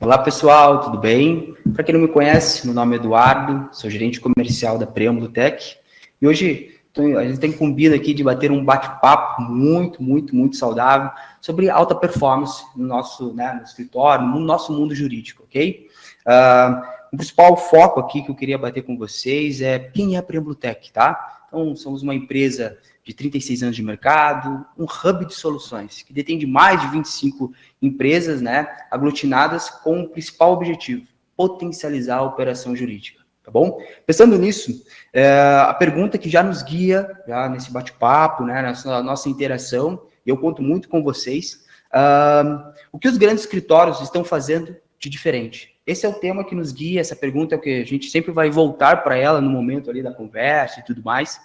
Olá pessoal, tudo bem? Para quem não me conhece, meu nome é Eduardo, sou gerente comercial da Preâmbulo Tech e hoje a gente tem combinado aqui de bater um bate-papo muito saudável sobre alta performance no nosso no escritório, no nosso mundo jurídico, ok? O principal foco aqui que eu queria bater com vocês é quem é a Preâmbulo Tech, tá? Então, somos uma empresa de 36 anos de mercado, um hub de soluções, que detém de mais de 25 empresas, aglutinadas com o principal objetivo, potencializar a operação jurídica, tá bom? Pensando nisso, a pergunta que já nos guia, já nesse bate-papo, nessa nossa interação, e eu conto muito com vocês, o que os grandes escritórios estão fazendo de diferente? Esse é o tema que nos guia, essa pergunta é o que a gente sempre vai voltar para ela no momento ali da conversa e tudo mais,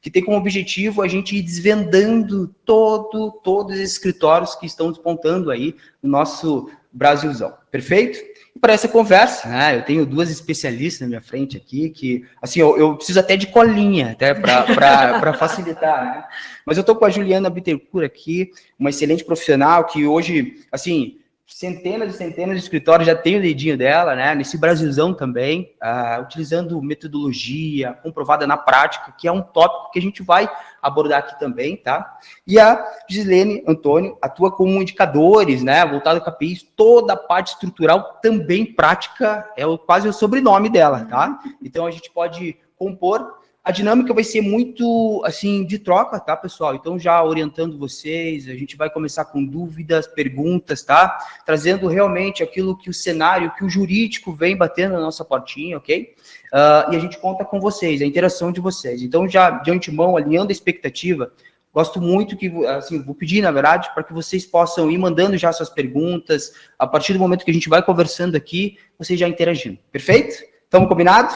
que tem como objetivo a gente ir desvendando todos esses escritórios que estão despontando aí no nosso Brasilzão, perfeito? E para essa conversa, eu tenho duas especialistas na minha frente aqui, que, assim, eu preciso até de colinha, até para facilitar, né? Mas eu estou com a Juliana Bittencourt aqui, uma excelente profissional que hoje, assim, centenas de escritórios já tem o dedinho dela, nesse Brasilzão também, utilizando metodologia comprovada na prática, que é um tópico que a gente vai abordar aqui também, tá? E a Gislene Antônio atua como indicadores, voltado a KPIs, toda a parte estrutural também prática, quase o sobrenome dela, tá? Então a gente pode compor. A dinâmica vai ser muito, assim, de troca, tá, pessoal? Então, já orientando vocês, a gente vai começar com dúvidas, perguntas, tá? Trazendo realmente aquilo que o cenário, que o jurídico vem batendo na nossa portinha, ok? E a gente conta com vocês, a interação de vocês. Então, já de antemão, alinhando a expectativa, gosto muito que, assim, vou pedir, na verdade, para que vocês possam ir mandando já suas perguntas, a partir do momento que a gente vai conversando aqui, vocês já interagindo. Perfeito? Estamos combinados?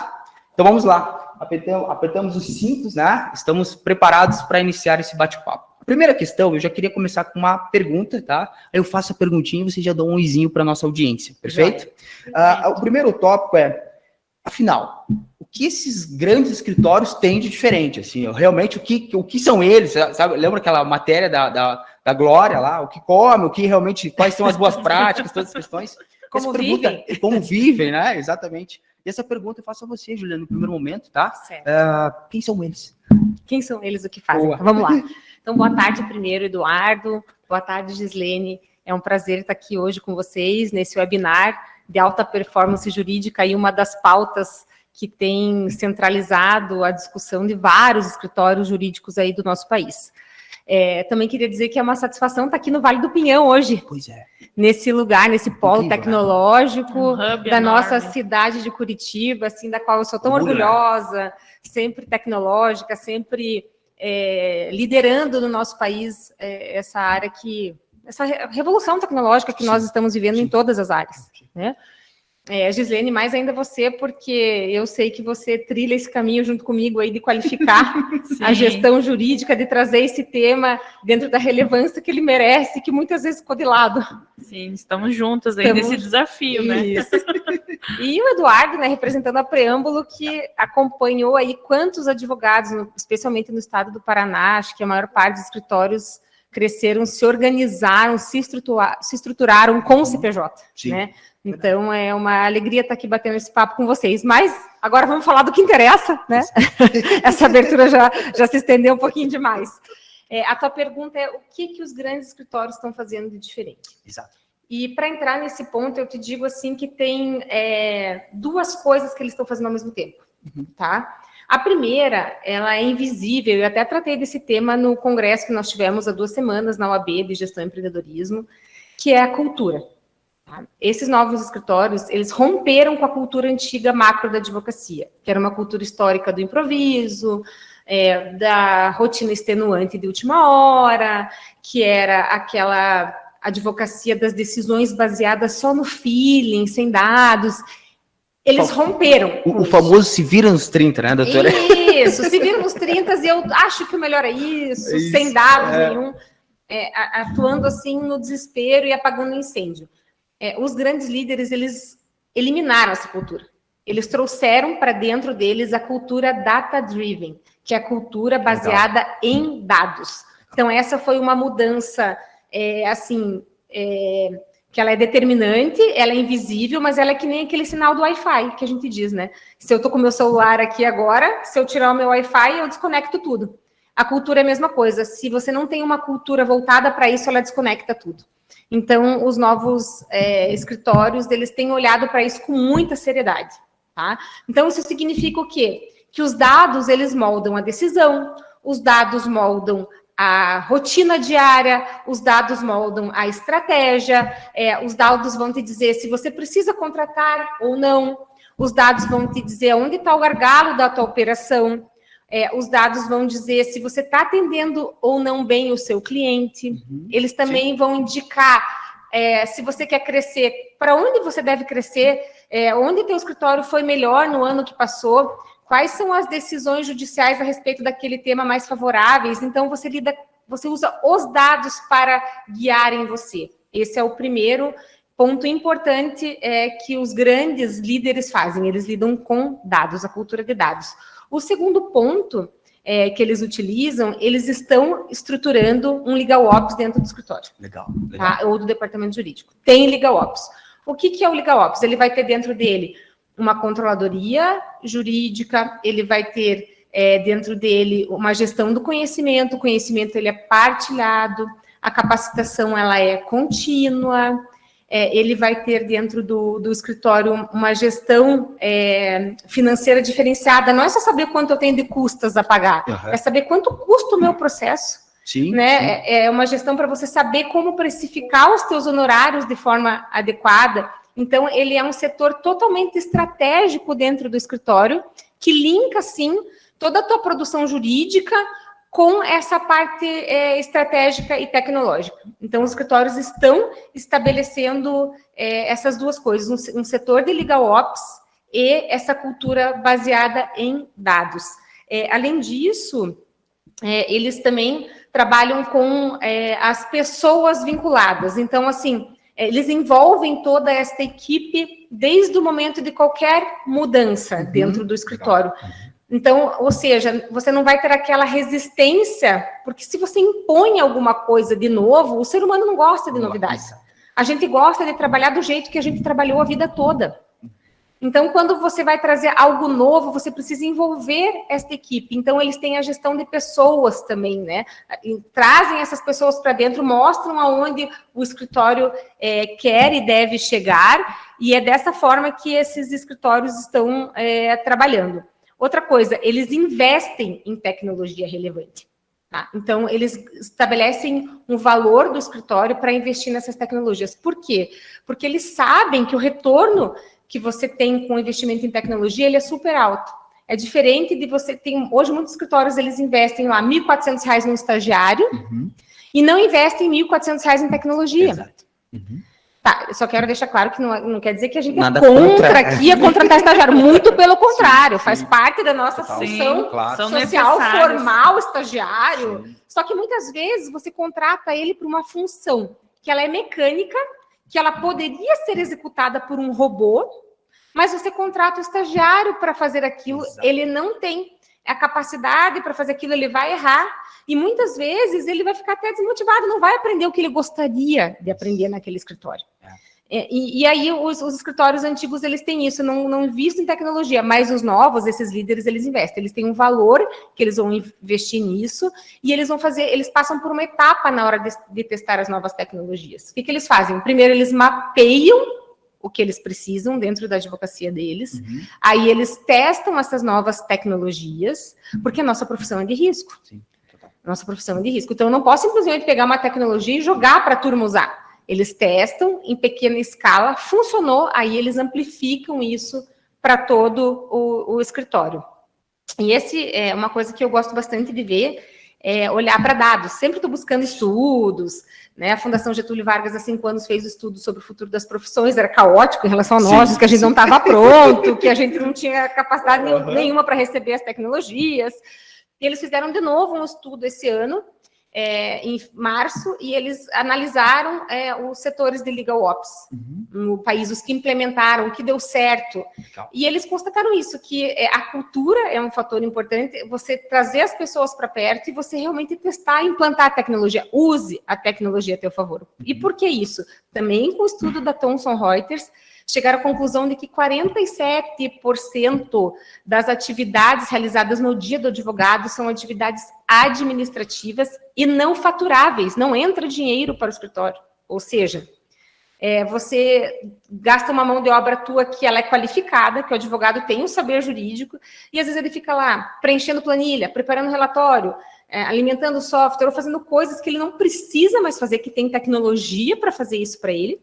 Então, vamos lá. Apertamos os cintos, Estamos preparados para iniciar esse bate-papo. A primeira questão, eu já queria começar com uma pergunta, tá? Aí eu faço a perguntinha e você já dá um oizinho para nossa audiência, perfeito? O primeiro tópico é, afinal, o que esses grandes escritórios têm de diferente? Assim, realmente, o que são eles? Sabe? Lembra aquela matéria da Glória lá? O que come, o que realmente, quais são as boas práticas, todas as questões? Como vivem? Como vivem, Exatamente. E essa pergunta eu faço a você, Juliana, no primeiro momento, tá? Certo. Quem são eles? Quem são eles, o que fazem? Então, vamos lá. Então, boa tarde primeiro, Eduardo. Boa tarde, Gislene. É um prazer estar aqui hoje com vocês, nesse webinar de alta performance jurídica, e uma das pautas que tem centralizado a discussão de vários escritórios jurídicos aí do nosso país. Também queria dizer que é uma satisfação estar aqui no Vale do Pinhão hoje. Pois é. Nesse lugar, nesse polo incrível, tecnológico da nossa enorme. Cidade de Curitiba, assim, da qual eu sou tão Orgulho, orgulhosa, sempre tecnológica, sempre liderando no nosso país essa área essa revolução tecnológica que nós estamos vivendo em todas as áreas, né? Gislene, mais ainda você, porque eu sei que você trilha esse caminho junto comigo aí de qualificar a gestão jurídica, de trazer esse tema dentro da relevância que ele merece, que muitas vezes ficou de lado. Sim, estamos juntos aí nesse desafio, né? Isso. E o Eduardo, representando a Preâmbulo, que acompanhou aí quantos advogados, especialmente no estado do Paraná, acho que a maior parte dos escritórios cresceram, se organizaram, se estruturaram com o CPJ, né? Então, é uma alegria estar aqui batendo esse papo com vocês. Mas, agora vamos falar do que interessa, né? Essa abertura já se estendeu um pouquinho demais. A tua pergunta é o que os grandes escritórios estão fazendo de diferente? Exato. E, para entrar nesse ponto, eu te digo assim que tem duas coisas que eles estão fazendo ao mesmo tempo, tá? A primeira, ela é invisível, eu até tratei desse tema no congresso que nós tivemos há 2 semanas na UAB de Gestão e Empreendedorismo, que é a cultura. Esses novos escritórios, eles romperam com a cultura antiga macro da advocacia, que era uma cultura histórica do improviso, da rotina extenuante de última hora, que era aquela advocacia das decisões baseadas só no feeling, sem dados. Eles romperam. O famoso se vira nos 30, né, doutora? Isso, se vira nos 30 e eu acho que o melhor é isso sem dados nenhum, atuando assim no desespero e apagando incêndio. Os grandes líderes, eles eliminaram essa cultura. Eles trouxeram para dentro deles a cultura data-driven, que é a cultura baseada em dados. Então, essa foi uma mudança, que que ela é determinante, ela é invisível, mas ela é que nem aquele sinal do Wi-Fi, que a gente diz, né? Se eu tô com o meu celular aqui agora, se eu tirar o meu Wi-Fi, eu desconecto tudo. A cultura é a mesma coisa. Se você não tem uma cultura voltada para isso, ela desconecta tudo. Então, os novos escritórios, eles têm olhado para isso com muita seriedade, tá? Então, isso significa o quê? Que os dados, eles moldam a decisão, os dados moldam a rotina diária, os dados moldam a estratégia, os dados vão te dizer se você precisa contratar ou não, os dados vão te dizer onde está o gargalo da tua operação, os dados vão dizer se você está atendendo ou não bem o seu cliente, eles também vão indicar se você quer crescer, para onde você deve crescer, onde teu escritório foi melhor no ano que passou, quais são as decisões judiciais a respeito daquele tema mais favoráveis. Então, você usa os dados para guiarem você. Esse é o primeiro ponto importante que os grandes líderes fazem. Eles lidam com dados, a cultura de dados. O segundo ponto que eles utilizam, eles estão estruturando um legal ops dentro do escritório. Legal. Tá? Ou do departamento jurídico. Tem legal ops. O que é o legal ops? Ele vai ter dentro dele uma controladoria jurídica, ele vai ter dentro dele uma gestão do conhecimento, o conhecimento ele é partilhado, a capacitação ela é contínua, ele vai ter dentro do escritório uma gestão financeira diferenciada, não é só saber quanto eu tenho de custas a pagar, é saber quanto custa o meu processo. Sim, né? sim. É uma gestão para você saber como precificar os teus honorários de forma adequada. Então, ele é um setor totalmente estratégico dentro do escritório, que linka, sim, toda a tua produção jurídica com essa parte estratégica e tecnológica. Então, os escritórios estão estabelecendo essas duas coisas, um setor de legal ops e essa cultura baseada em dados. Além disso, eles também trabalham com as pessoas vinculadas. Então, assim, eles envolvem toda esta equipe desde o momento de qualquer mudança dentro do escritório. Então, ou seja, você não vai ter aquela resistência, porque se você impõe alguma coisa de novo, o ser humano não gosta de novidades. A gente gosta de trabalhar do jeito que a gente trabalhou a vida toda. Então, quando você vai trazer algo novo, você precisa envolver esta equipe. Então, eles têm a gestão de pessoas também, né? E trazem essas pessoas para dentro, mostram aonde o escritório quer e deve chegar, e é dessa forma que esses escritórios estão trabalhando. Outra coisa, eles investem em tecnologia relevante. Tá? Então, eles estabelecem um valor do escritório para investir nessas tecnologias. Por quê? Porque eles sabem que o retorno que você tem com o investimento em tecnologia, ele é super alto. É diferente de você ter... Hoje, muitos escritórios, eles investem lá R$ 1.400 no estagiário e não investem R$ 1.400 em tecnologia. Exato. Tá, eu só quero deixar claro que não quer dizer que a gente Nada é contra contra. aqui a contratar estagiário. Muito pelo contrário, faz parte da nossa função claro. social, formar o estagiário. Sim. Só que muitas vezes você contrata ele para uma função que ela é mecânica, que ela poderia ser executada por um robô, mas você contrata o estagiário para fazer aquilo, ele não tem a capacidade para fazer aquilo, ele vai errar, e muitas vezes ele vai ficar até desmotivado, não vai aprender o que ele gostaria de aprender naquele escritório. E aí os escritórios antigos, eles têm isso, não investem em tecnologia, mas os novos, esses líderes, eles investem, eles têm um valor que eles vão investir nisso, e eles passam por uma etapa na hora de testar as novas tecnologias. O que eles fazem? Primeiro, eles mapeiam o que eles precisam dentro da advocacia deles, aí eles testam essas novas tecnologias, porque a nossa profissão é de risco. Sim, total. Nossa profissão é de risco. Então, eu não posso simplesmente pegar uma tecnologia e jogar para a turma usar. Eles testam em pequena escala, funcionou, aí eles amplificam isso para todo o escritório. E esse é uma coisa que eu gosto bastante de ver, olhar para dados. Sempre estou buscando estudos, né? A Fundação Getúlio Vargas, há 5 anos, fez estudo sobre o futuro das profissões, era caótico em relação a nós, que a gente não estava pronto, que a gente não tinha capacidade nenhuma para receber as tecnologias. E eles fizeram de novo um estudo esse ano, em março, e eles analisaram os setores de legal ops no país, os que implementaram, o que deu certo. Legal. E eles constataram isso, que a cultura é um fator importante, você trazer as pessoas para perto e você realmente testar e implantar a tecnologia. Use a tecnologia a teu favor. E por que isso? Também com o estudo da Thomson Reuters, chegaram à conclusão de que 47% das atividades realizadas no dia do advogado são atividades administrativas e não faturáveis, não entra dinheiro para o escritório. Ou seja, você gasta uma mão de obra tua que ela é qualificada, que o advogado tem um saber jurídico, e às vezes ele fica lá preenchendo planilha, preparando relatório, alimentando software, ou fazendo coisas que ele não precisa mais fazer, que tem tecnologia para fazer isso para ele,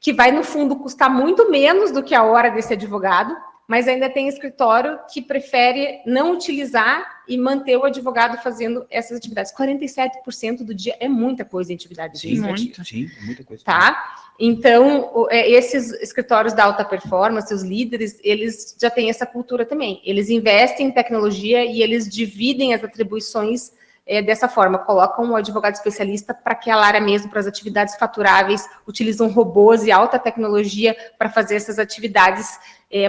que vai, no fundo, custar muito menos do que a hora desse advogado, mas ainda tem escritório que prefere não utilizar e manter o advogado fazendo essas atividades. 47% do dia é muita coisa em atividade administrativa. Sim, muita coisa. Tá? Então, esses escritórios da alta performance, os líderes, eles já têm essa cultura também. Eles investem em tecnologia e eles dividem as atribuições dessa forma, colocam um advogado especialista para aquela área mesmo, para as atividades faturáveis, utilizam robôs e alta tecnologia para fazer essas atividades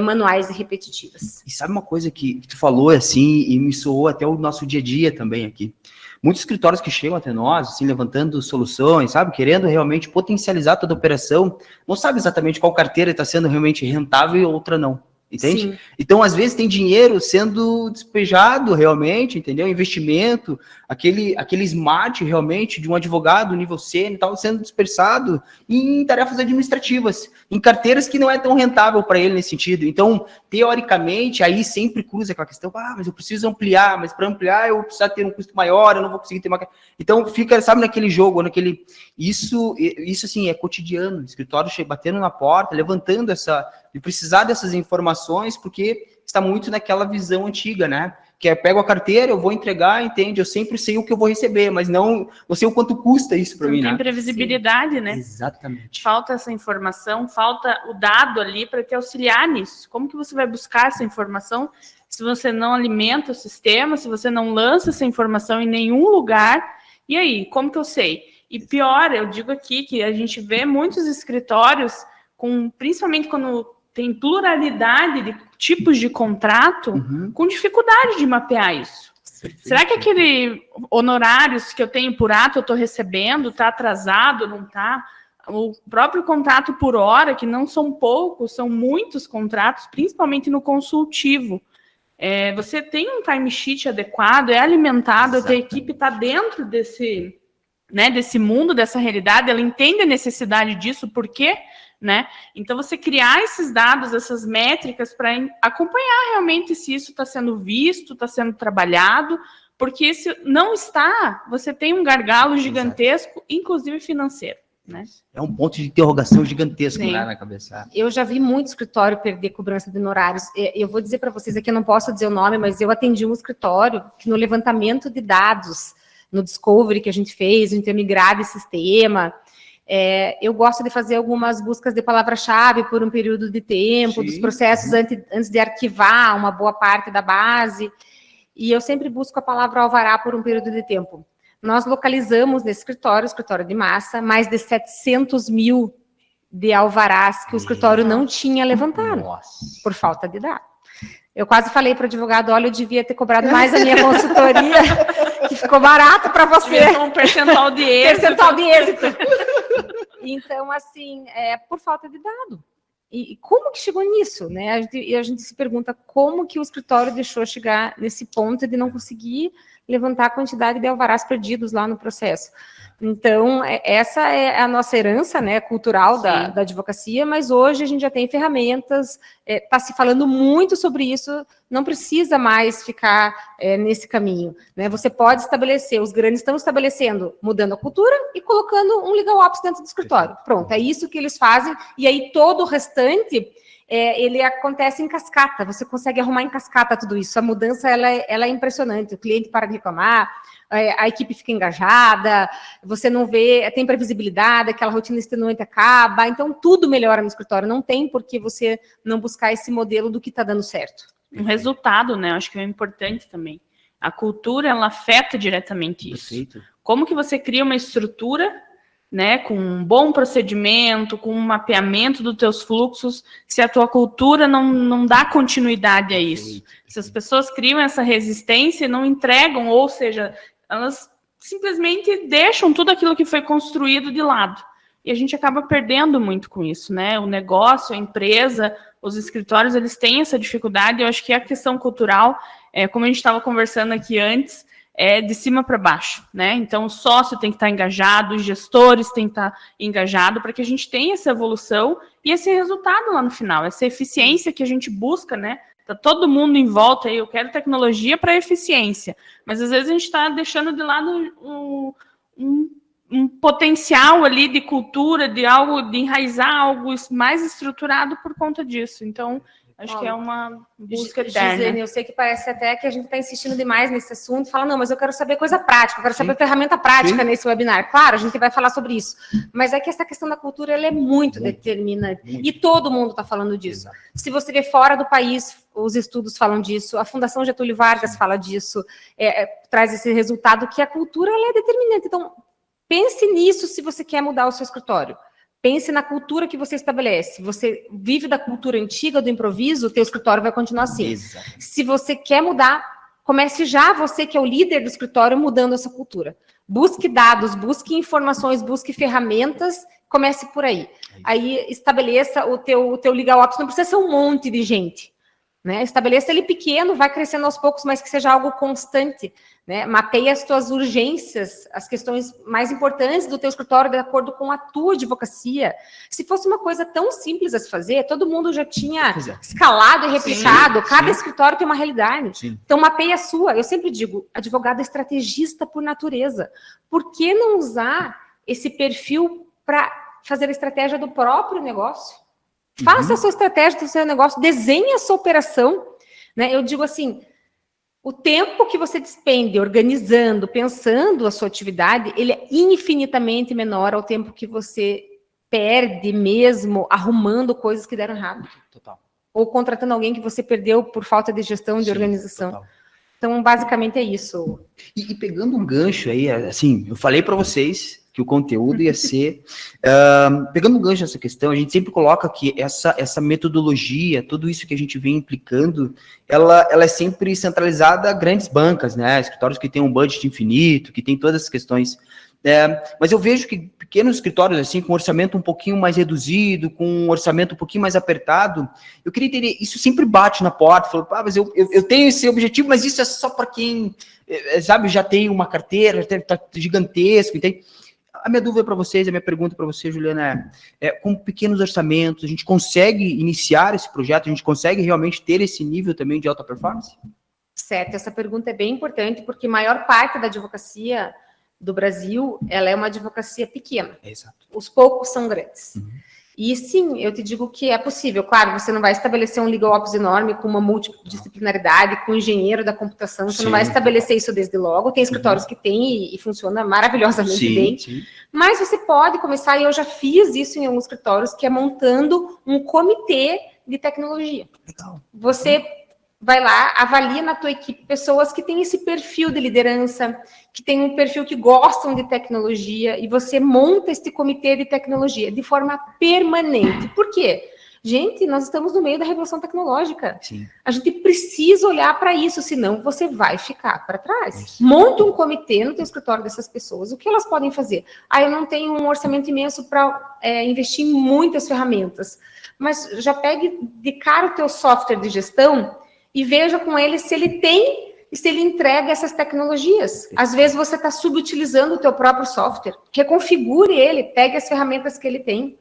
manuais e repetitivas. E sabe uma coisa que tu falou assim, e me soou até o nosso dia a dia também aqui. Muitos escritórios que chegam até nós, assim, levantando soluções, sabe, querendo realmente potencializar toda a operação, não sabe exatamente qual carteira está sendo realmente rentável e outra não. Entende? Sim. Então, às vezes, tem dinheiro sendo despejado realmente, entendeu? Investimento, aquele smart realmente de um advogado nível C e tal, sendo dispersado em tarefas administrativas, em carteiras que não é tão rentável para ele nesse sentido. Então, teoricamente, aí sempre cruza aquela questão, mas eu preciso ampliar, mas para ampliar eu preciso ter um custo maior, eu não vou conseguir ter uma... Então, fica, sabe, naquele jogo, naquele... Isso assim, é cotidiano, escritório batendo na porta, levantando de precisar dessas informações, porque está muito naquela visão antiga, né? Que é, pego a carteira, eu vou entregar, entende? Eu sempre sei o que eu vou receber, mas não sei o quanto custa isso para mim, né? Tem previsibilidade, né? Exatamente. Falta essa informação, falta o dado ali para te auxiliar nisso. Como que você vai buscar essa informação se você não alimenta o sistema, se você não lança essa informação em nenhum lugar? E aí, como que eu sei? E pior, eu digo aqui que a gente vê muitos escritórios, principalmente quando tem pluralidade de tipos de contrato, com dificuldade de mapear isso. Será que aquele honorários que eu tenho por ato eu estou recebendo, está atrasado, não está? O próprio contrato por hora, que não são poucos, são muitos contratos, principalmente no consultivo. Você tem um timesheet adequado, é alimentado, a tua equipe está dentro desse mundo, dessa realidade, ela entende a necessidade disso, por quê? Né? Então, você criar esses dados, essas métricas para acompanhar realmente se isso está sendo visto, está sendo trabalhado, porque se não está, você tem um gargalo gigantesco, inclusive financeiro. Né? É um ponto de interrogação gigantesco, né, na cabeça. Eu já vi muito escritório perder cobrança de honorários. Eu vou dizer para vocês aqui, eu não posso dizer o nome, mas eu atendi um escritório que no levantamento de dados, no Discovery que a gente fez, a gente tem migrado esse sistema. Eu gosto de fazer algumas buscas de palavra-chave por um período de tempo, dos processos antes de arquivar uma boa parte da base, e eu sempre busco a palavra alvará por um período de tempo. Nós localizamos nesse escritório de massa, mais de 700 mil de alvarás que o escritório não tinha levantado, por falta de dados. Eu quase falei para o advogado, olha, eu devia ter cobrado mais a minha consultoria, que ficou barato para você. Um percentual de êxito. Percentual de êxito. Então, assim, por falta de dado. E como que chegou nisso, né? A gente se pergunta como que o escritório deixou chegar nesse ponto de não conseguir levantar a quantidade de alvarás perdidos lá no processo. Então, essa é a nossa herança, né, cultural da advocacia, mas hoje a gente já tem ferramentas, está se falando muito sobre isso, não precisa mais ficar nesse caminho. Né? Você pode estabelecer, os grandes estão estabelecendo, mudando a cultura e colocando um legal ops dentro do escritório. Pronto, é isso que eles fazem, e aí todo o restante... ele acontece em cascata, você consegue arrumar em cascata tudo isso, a mudança ela é impressionante, o cliente para de reclamar, a equipe fica engajada, você não vê, tem previsibilidade, aquela rotina extenuante acaba, então tudo melhora no escritório, não tem por que você não buscar esse modelo do que está dando certo. Um resultado, né, acho que é importante também. A cultura, ela afeta diretamente isso. Perfeito. Como que você cria uma estrutura, né, com um bom procedimento, com um mapeamento dos teus fluxos, se a tua cultura não dá continuidade a isso. Se as pessoas criam essa resistência e não entregam, ou seja, elas simplesmente deixam tudo aquilo que foi construído de lado. E a gente acaba perdendo muito com isso, né? O negócio, a empresa, os escritórios, eles têm essa dificuldade. Eu acho que a questão cultural, como a gente estava conversando aqui antes, é de cima para baixo, né? Então, o sócio tem que estar engajado, os gestores têm que estar engajados para que a gente tenha essa evolução e esse resultado lá no final, essa eficiência que a gente busca, né? Tá todo mundo em volta aí, eu quero tecnologia para eficiência, mas às vezes a gente está deixando de lado um potencial ali de cultura, de algo, de enraizar algo mais estruturado por conta disso. Então, acho que é uma busca eterna. Gisele, eu sei que parece até que a gente está insistindo demais nesse assunto, fala, não, mas eu quero saber coisa prática, eu quero saber ferramenta prática nesse webinar. Claro, a gente vai falar sobre isso, mas é que essa questão da cultura, ela é muito determinante, e todo mundo está falando disso. Se você vê fora do país, os estudos falam disso, a Fundação Getúlio Vargas fala disso, traz esse resultado que a cultura, ela é determinante. Então, pense nisso se você quer mudar o seu escritório. Pense na cultura que você estabelece. Você vive da cultura antiga, do improviso, o teu escritório vai continuar assim. Exato. Se você quer mudar, comece já, você que é o líder do escritório, mudando essa cultura. Busque dados, busque informações, busque ferramentas, comece por aí. Aí estabeleça o teu Legal Ops, não precisa ser um monte de gente, né? Estabeleça ele pequeno, vai crescendo aos poucos, mas que seja algo constante, né? Mapeie as tuas urgências, as questões mais importantes do teu escritório de acordo com a tua advocacia. Se fosse uma coisa tão simples a se fazer, todo mundo já tinha escalado e replicado, cada escritório tem uma realidade. Sim. Então mapeie a sua. Eu sempre digo, advogado é estrategista por natureza. Por que não usar esse perfil para fazer a estratégia do próprio negócio? Faça a sua estratégia do seu negócio, desenhe a sua operação, né? Eu digo assim, o tempo que você despende organizando, pensando a sua atividade, ele é infinitamente menor ao tempo que você perde mesmo arrumando coisas que deram errado. Total. Ou contratando alguém que você perdeu por falta de gestão, de organização. Total. Então, basicamente é isso. E pegando um gancho aí, assim, eu falei para vocês que o conteúdo ia ser... pegando um gancho nessa questão, a gente sempre coloca que essa metodologia, tudo isso que a gente vem implicando, ela é sempre centralizada a grandes bancas, né? Escritórios que têm um budget infinito, que tem todas as questões. Mas eu vejo que pequenos escritórios, assim, com orçamento um pouquinho mais reduzido, com um orçamento um pouquinho mais apertado, eu queria entender, isso sempre bate na porta, falo, mas eu tenho esse objetivo, mas isso é só para quem, sabe, já tem uma carteira, está gigantesco, entende? A minha dúvida para vocês, a minha pergunta para você, Juliana, com pequenos orçamentos, a gente consegue iniciar esse projeto, a gente consegue realmente ter esse nível também de alta performance? Certo, essa pergunta é bem importante, porque a maior parte da advocacia do Brasil, ela é uma advocacia pequena. Exato. Os poucos são grandes. E sim, eu te digo que é possível. Claro, você não vai estabelecer um legal ops enorme com uma multidisciplinaridade, com engenheiro da computação, você não vai estabelecer isso desde logo. Tem escritórios que tem e funciona maravilhosamente bem. Sim. Mas você pode começar, e eu já fiz isso em alguns escritórios, que é montando um comitê de tecnologia. Legal. Você vai lá, avalia na tua equipe pessoas que têm esse perfil de liderança, que têm um perfil que gostam de tecnologia, e você monta este comitê de tecnologia de forma permanente. Por quê? Gente, nós estamos no meio da revolução tecnológica. Sim. A gente precisa olhar para isso, senão você vai ficar para trás. Isso. Monte um comitê no teu escritório dessas pessoas. O que elas podem fazer? Eu não tenho um orçamento imenso para investir em muitas ferramentas, mas já pegue de cara o teu software de gestão e veja com ele se ele tem e se ele entrega essas tecnologias. Às vezes você está subutilizando o teu próprio software. Reconfigure ele, pegue as ferramentas que ele tem.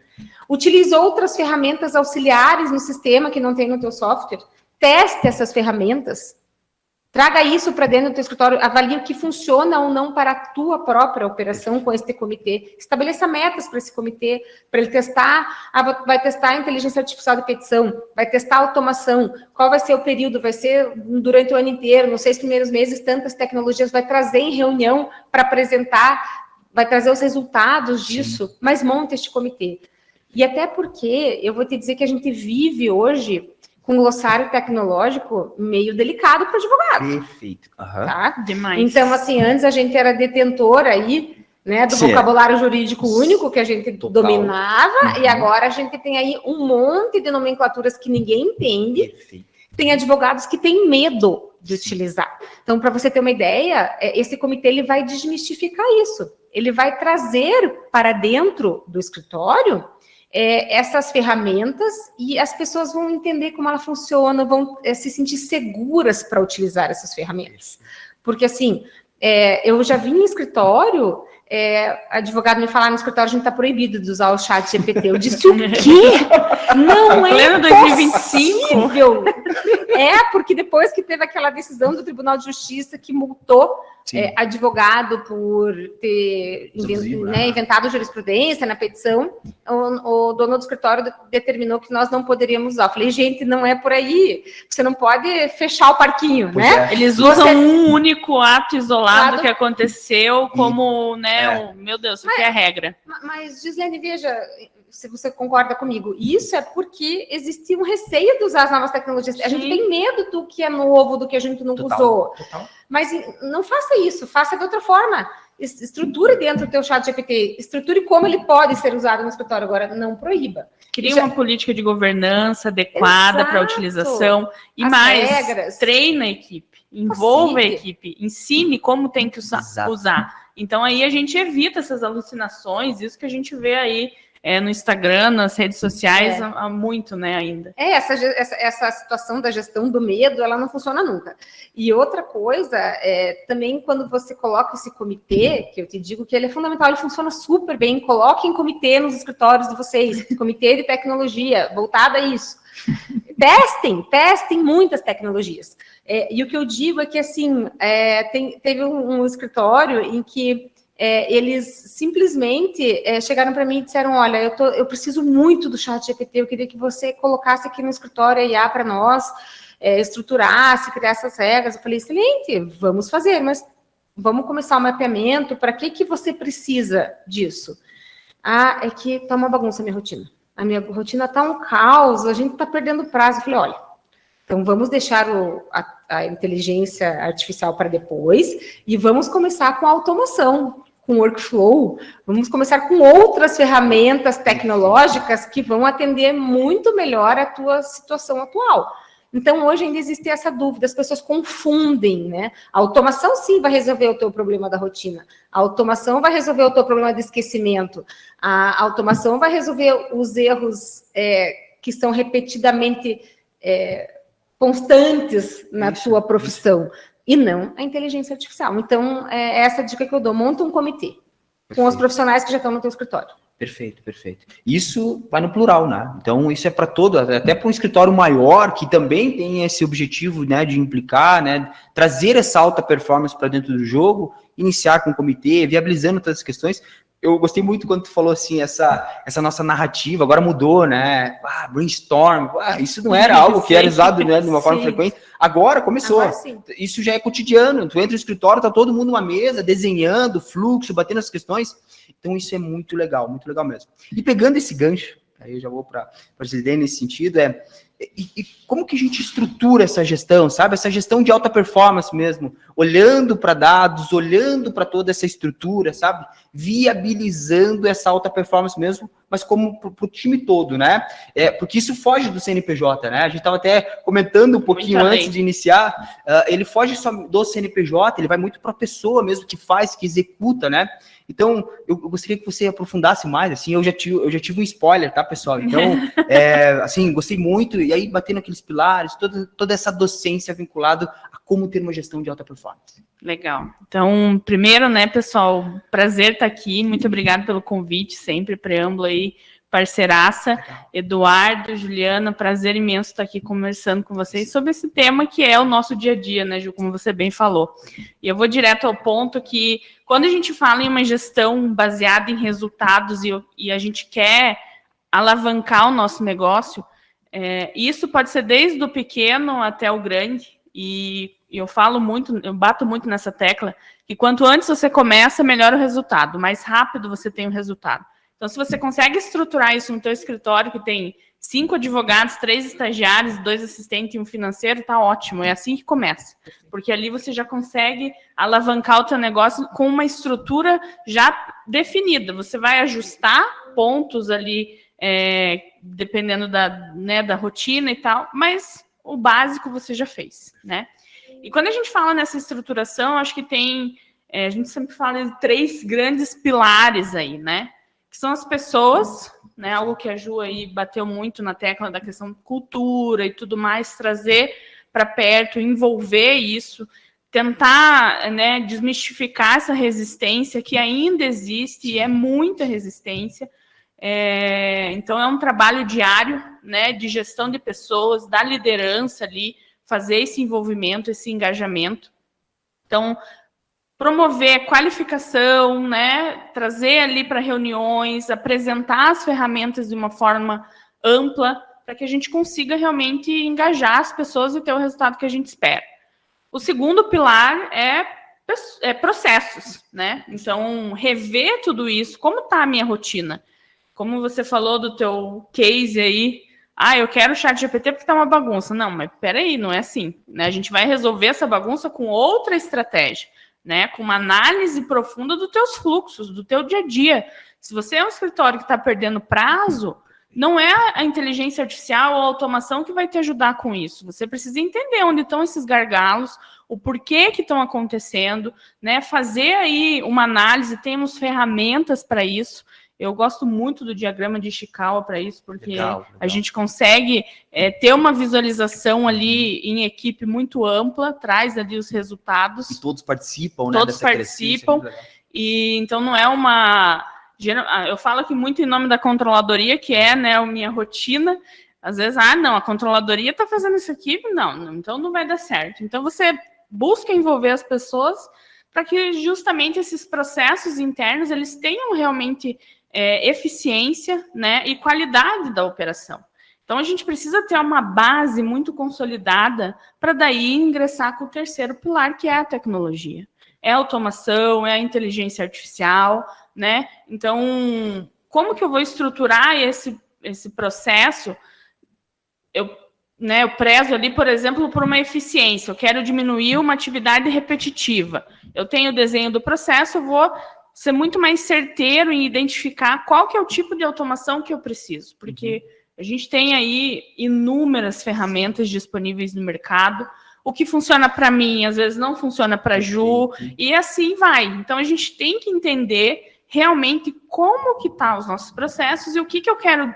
Utilize outras ferramentas auxiliares no sistema que não tem no teu software. Teste essas ferramentas. Traga isso para dentro do teu escritório. Avalie o que funciona ou não para a tua própria operação com este comitê. Estabeleça metas para esse comitê, para ele testar. Vai testar a inteligência artificial de petição, vai testar a automação. Qual vai ser o período? Vai ser durante o ano inteiro, nos 6 primeiros meses, tantas tecnologias. Vai trazer em reunião para apresentar, vai trazer os resultados disso. Sim. Mas monta este comitê. E até porque, eu vou te dizer que a gente vive hoje com glossário tecnológico meio delicado para o advogado. Perfeito. Tá? Demais. Então, assim, antes a gente era detentor aí, né, do vocabulário jurídico único que a gente dominava, e agora a gente tem aí um monte de nomenclaturas que ninguém entende. Perfeito. Tem advogados que têm medo de utilizar. Então, para você ter uma ideia, esse comitê ele vai desmistificar isso. Ele vai trazer para dentro do escritório essas ferramentas e as pessoas vão entender como ela funciona, vão se sentir seguras para utilizar essas ferramentas. Porque, assim, eu já vi em escritório, advogado me falar no escritório, a gente está proibido de usar o chat GPT. Eu disse, o quê? Não é possível! Porque depois que teve aquela decisão do Tribunal de Justiça que multou advogado por ter inventado jurisprudência na petição, o dono do escritório determinou que nós não poderíamos usar. Eu falei, gente, não é por aí. Você não pode fechar o parquinho, né? Eles usam um único ato isolado que aconteceu como, né, meu Deus, isso aqui é a regra. Mas, Gislene, veja, se você concorda comigo, isso é porque existia um receio de usar as novas tecnologias. A gente tem medo do que é novo, do que a gente não usou. Total. Mas não faça isso, faça de outra forma. Estruture dentro do teu chat GPT, estruture como ele pode ser usado no escritório, agora não proíba. Cria uma política de governança adequada para a utilização e regras. Treina a equipe, envolva a equipe, ensine como tem que usar. Então aí a gente evita essas alucinações, isso que a gente vê aí no Instagram, nas redes sociais, há muito, né, ainda. Essa situação da gestão do medo, ela não funciona nunca. E outra coisa, também quando você coloca esse comitê, que eu te digo que ele é fundamental, ele funciona super bem, coloquem comitê nos escritórios de vocês, comitê de tecnologia, voltado a isso. Testem muitas tecnologias. E o que eu digo é que, assim, teve um escritório em que eles simplesmente chegaram para mim e disseram, olha, eu preciso muito do chat GPT, eu queria que você colocasse aqui no escritório a IA para nós, estruturasse, criar essas regras. Eu falei, excelente, vamos fazer, mas vamos começar o mapeamento, para que você precisa disso? É que tá uma bagunça a minha rotina. A minha rotina tá um caos, a gente tá perdendo prazo. Eu falei, olha, então vamos deixar a inteligência artificial para depois e vamos começar com a automação, com workflow, vamos começar com outras ferramentas tecnológicas que vão atender muito melhor a tua situação atual. Então, hoje ainda existe essa dúvida, as pessoas confundem, né? A automação, sim, vai resolver o teu problema da rotina. A automação vai resolver o teu problema de esquecimento. A automação vai resolver os erros que são repetidamente constantes na tua profissão. E não a inteligência artificial. Então, essa dica que eu dou. Monta um comitê com os profissionais que já estão no teu escritório. Perfeito. Isso vai no plural, né? Então, isso é para todo, até para um escritório maior, que também tem esse objetivo, né, de implicar, né, trazer essa alta performance para dentro do jogo, iniciar com o comitê, viabilizando todas as questões. Eu gostei muito quando tu falou assim, essa nossa narrativa, agora mudou, né? Brainstorm, isso não era algo que era usado, né, de uma forma frequente. Agora começou. Isso já é cotidiano. Tu entra no escritório, tá todo mundo numa mesa, desenhando, fluxo, batendo as questões. Então isso é muito legal mesmo. E pegando esse gancho, aí eu já vou para a Gislene nesse sentido, e como que a gente estrutura essa gestão, sabe? Essa gestão de alta performance mesmo, olhando para dados, olhando para toda essa estrutura, sabe? Viabilizando essa alta performance mesmo, mas como para o time todo, né? Porque isso foge do CNPJ, né? A gente estava até comentando um pouquinho antes de iniciar, ele foge só do CNPJ, ele vai muito para a pessoa mesmo que faz, que executa, né? Então, eu gostaria que você aprofundasse mais, assim, eu já tive um spoiler, tá, pessoal? Então, assim, gostei muito, e aí batendo aqueles pilares, toda essa docência vinculada a como ter uma gestão de alta performance. Legal. Então, primeiro, né, pessoal, prazer estar aqui, muito obrigado pelo convite, sempre, preâmbulo aí, parceiraça, Eduardo, Juliana, prazer imenso estar aqui conversando com vocês sobre esse tema que é o nosso dia a dia, né, Ju, como você bem falou. E eu vou direto ao ponto que, quando a gente fala em uma gestão baseada em resultados e a gente quer alavancar o nosso negócio, isso pode ser desde o pequeno até o grande, e eu bato muito nessa tecla, que quanto antes você começa, melhor o resultado, mais rápido você tem o resultado. Então, se você consegue estruturar isso no teu escritório, que tem 5 advogados, 3 estagiários, 2 assistentes e um financeiro, tá ótimo. É assim que começa. Porque ali você já consegue alavancar o teu negócio com uma estrutura já definida. Você vai ajustar pontos ali, dependendo da rotina e tal, mas o básico você já fez, né? E quando a gente fala nessa estruturação, acho que a gente sempre fala de 3 grandes pilares aí, né? Que são as pessoas, né? Algo que a Ju aí bateu muito na tecla da questão de cultura e tudo mais, trazer para perto, envolver isso, tentar, né, desmistificar essa resistência que ainda existe e é muita resistência. Então é um trabalho diário, né, de gestão de pessoas, da liderança ali, fazer esse envolvimento, esse engajamento. Então, promover qualificação, né, trazer ali para reuniões, apresentar as ferramentas de uma forma ampla, para que a gente consiga realmente engajar as pessoas e ter o resultado que a gente espera. O segundo pilar é processos, né? Então, rever tudo isso, como está a minha rotina? Como você falou do teu case aí, eu quero o ChatGPT porque está uma bagunça. Não, mas peraí, não é assim, né? A gente vai resolver essa bagunça com outra estratégia, né? Com uma análise profunda dos teus fluxos, do teu dia a dia. Se você é um escritório que está perdendo prazo, não é a inteligência artificial ou a automação que vai te ajudar com isso. Você precisa entender onde estão esses gargalos, o porquê que estão acontecendo, né? Fazer aí uma análise, temos ferramentas para isso. Eu gosto muito do diagrama de Ishikawa para isso, porque legal. A gente consegue ter uma visualização ali em equipe muito ampla, traz ali os resultados. E todos participam, né? Todos participam. E então não é uma... Eu falo aqui muito em nome da controladoria, que é, né, a minha rotina. Às vezes, não, a controladoria está fazendo isso aqui, não, então não vai dar certo. Então você busca envolver as pessoas para que justamente esses processos internos eles tenham realmente eficiência, né, e qualidade da operação. Então a gente precisa ter uma base muito consolidada para daí ingressar com o terceiro pilar, que é a tecnologia. É a automação, é a inteligência artificial, né? Então, como que eu vou estruturar esse processo? Eu prezo ali, por exemplo, por uma eficiência. Eu quero diminuir uma atividade repetitiva. Eu tenho o desenho do processo, eu vou ser muito mais certeiro em identificar qual que é o tipo de automação que eu preciso. Porque a gente tem aí inúmeras ferramentas disponíveis no mercado. O que funciona para mim, às vezes não funciona para a Ju, e assim vai. Então, a gente tem que entender realmente como que tá os nossos processos e o que eu quero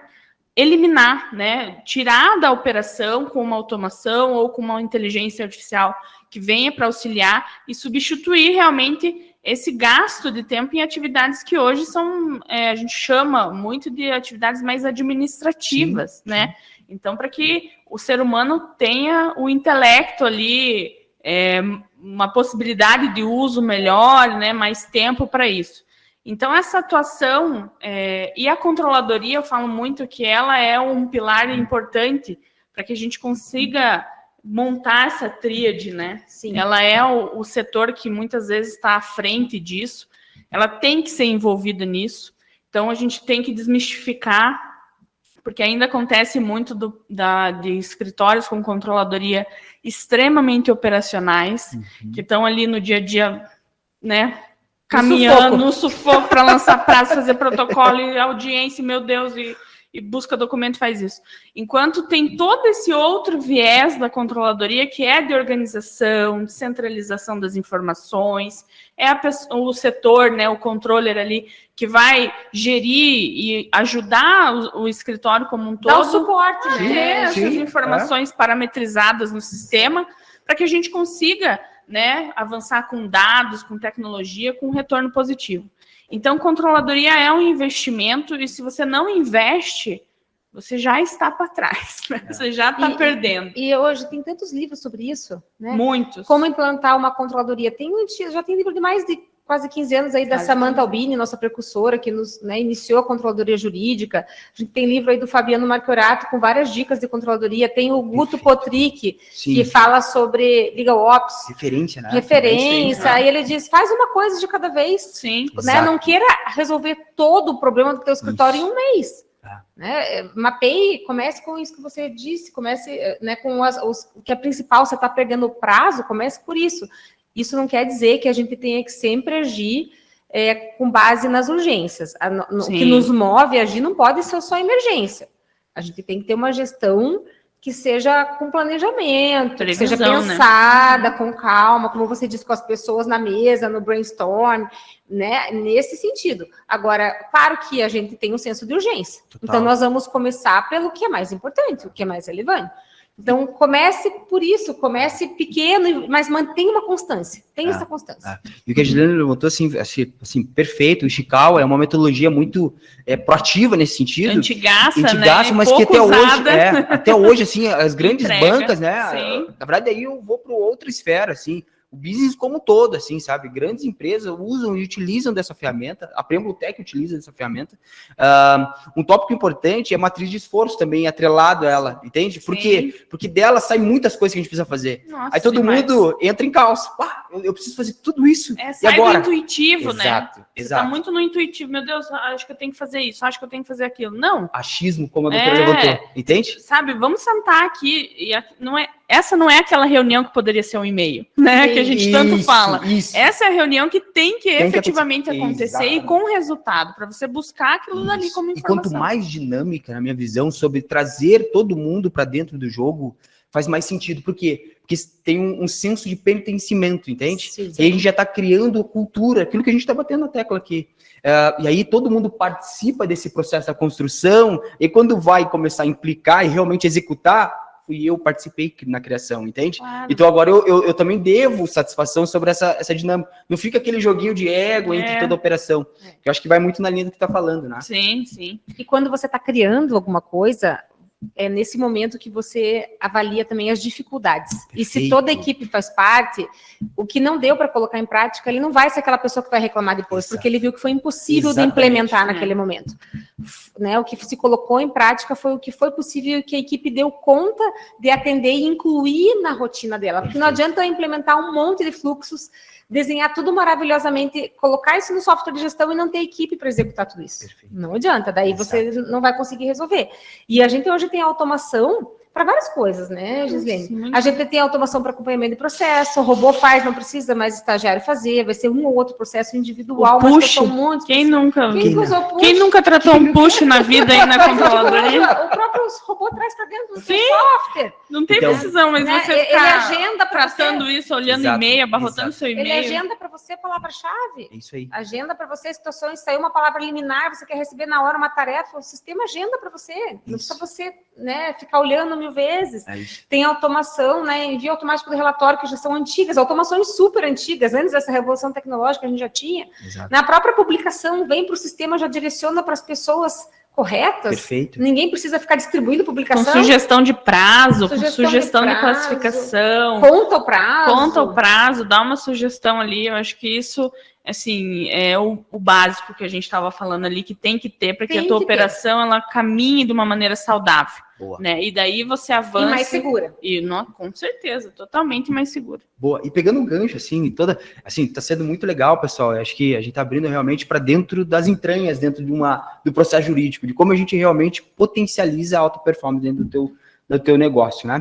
eliminar, né? Tirar da operação com uma automação ou com uma inteligência artificial que venha para auxiliar e substituir realmente esse gasto de tempo em atividades que hoje são, a gente chama muito de atividades mais administrativas, sim, né? Sim. Então, para que o ser humano tenha o intelecto ali, uma possibilidade de uso melhor, né? Mais tempo para isso. Então, essa atuação e a controladoria, eu falo muito que ela é um pilar importante para que a gente consiga montar essa tríade, né? Sim. Ela é o setor que muitas vezes está à frente disso, ela tem que ser envolvida nisso, então a gente tem que desmistificar, porque ainda acontece muito de escritórios com controladoria extremamente operacionais, que estão ali no dia a dia, né? Caminhando no sufoco para lançar prazo, fazer protocolo e audiência, meu Deus, e busca documento, faz isso. Enquanto tem todo esse outro viés da controladoria, que é de organização, de centralização das informações, o setor, né, o controller ali, que vai gerir e ajudar o escritório como um todo. Dá o suporte, né? Ter essas informações parametrizadas no sistema, para que a gente consiga, né, avançar com dados, com tecnologia, com retorno positivo. Então, controladoria é um investimento e se você não investe, você já está para trás, né? Você já está perdendo. E hoje tem tantos livros sobre isso, né? Muitos. Como implantar uma controladoria. Já tem livro de mais de quase 15 anos aí da Samantha Albini, nossa precursora, que nos, né, iniciou a controladoria jurídica. A gente tem livro aí do Fabiano Marchiorato com várias dicas de controladoria. Tem o Guto Potrick, que fala sobre legal ops. Referência, né? Referência. Aí ele diz, faz uma coisa de cada vez. Sim. Né? Não queira resolver todo o problema do teu escritório em um mês. Né? Mapeie, comece com isso que você disse, comece, né, com o que é principal, você está perdendo o prazo, comece por isso. Isso não quer dizer que a gente tenha que sempre agir com base nas urgências. O que nos move a agir não pode ser só emergência. A gente tem que ter uma gestão que seja com planejamento, previsão, que seja pensada, né? Com calma, como você disse, com as pessoas na mesa, no brainstorm, né? Nesse sentido. Agora, claro que a gente tem um senso de urgência. Total. Então, nós vamos começar pelo que é mais importante, o que é mais relevante. Então, comece por isso, comece pequeno, mas mantenha uma constância. Tenha essa constância. E o que a Juliana levantou, assim, perfeito. O Ishikawa é uma metodologia muito proativa nesse sentido. Antigaça, né? Mas que até hoje, assim, as grandes bancas, né? Sim. Na verdade, aí eu vou para outra esfera, assim. O business como um todo, assim, sabe? Grandes empresas usam e utilizam dessa ferramenta, a Premoltec utiliza dessa ferramenta. Um tópico importante é a matriz de esforço também, atrelado a ela, entende? Por quê? Porque dela saem muitas coisas que a gente precisa fazer. Nossa, aí todo mundo entra em caos. Eu preciso fazer tudo isso. Sai e agora? Do intuitivo, exato, né? Você tá muito no intuitivo. Meu Deus, acho que eu tenho que fazer isso, acho que eu tenho que fazer aquilo. Não. Achismo, como a doutora levantou. Entende? Sabe, vamos sentar aqui e essa não é aquela reunião que poderia ser um e-mail, né? Sim, que a gente tanto fala. Essa é a reunião que tem que efetivamente acontecer e com resultado, para você buscar aquilo dali como informação. E quanto mais dinâmica, na minha visão, sobre trazer todo mundo para dentro do jogo, faz mais sentido. Por quê? Porque tem um senso de pertencimento, entende? Sim. E aí a gente já está criando cultura, aquilo que a gente está batendo na tecla aqui. E aí todo mundo participa desse processo da construção, e quando vai começar a implicar e realmente executar, eu participei na criação, entende? Claro. Então agora eu também devo satisfação sobre essa dinâmica. Não fica aquele joguinho de ego entre toda a operação. Que eu acho que vai muito na linha do que está falando, né? Sim, sim. E quando você está criando alguma coisa, é nesse momento que você avalia também as dificuldades. Perfeito. E se toda a equipe faz parte, o que não deu para colocar em prática, ele não vai ser aquela pessoa que vai reclamar depois, porque ele viu que foi impossível de implementar naquele momento. Né? O que se colocou em prática foi o que foi possível, que a equipe deu conta de atender e incluir na rotina dela. Porque não adianta eu implementar um monte de fluxos, desenhar tudo maravilhosamente, colocar isso no software de gestão e não ter equipe para executar tudo isso. Perfeito. Não adianta, daí você não vai conseguir resolver. E a gente hoje tem automação para várias coisas, né, Gislene? A gente tem automação para acompanhamento de processo, o robô faz, não precisa mais estagiário fazer, vai ser um ou outro processo individual, mas push, quem nunca tratou um push na vida aí na controladoria? O próprio robô traz para dentro do seu software. Não tem precisão, mas você ficar tratando isso, olhando e-mail, abarrotando seu e-mail. Ele agenda para você a palavra-chave. É isso aí. Agenda para você situações, saiu uma palavra liminar, você quer receber na hora uma tarefa, o sistema agenda para você. Não precisa você, né, ficar olhando mil vezes. Tem automação, né, envio automático do relatório, que já são antigas, automações super antigas, antes dessa revolução tecnológica a gente já tinha. Exato. Na própria publicação, vem para o sistema, já direciona para as pessoas corretas. Perfeito. Ninguém precisa ficar distribuindo publicação. Com sugestão de prazo, com sugestão de classificação. Conta o prazo. Dá uma sugestão ali. Eu acho que isso, assim, é o básico que a gente estava falando ali, que tem que ter para que a tua operação ela caminhe de uma maneira saudável. Boa. Né? E daí você avança. E mais segura. Com certeza, totalmente mais segura. Boa. E pegando um gancho, tá sendo muito legal, pessoal. Eu acho que a gente tá abrindo realmente para dentro das entranhas, dentro do processo jurídico, de como a gente realmente potencializa a alta performance dentro do teu negócio, né?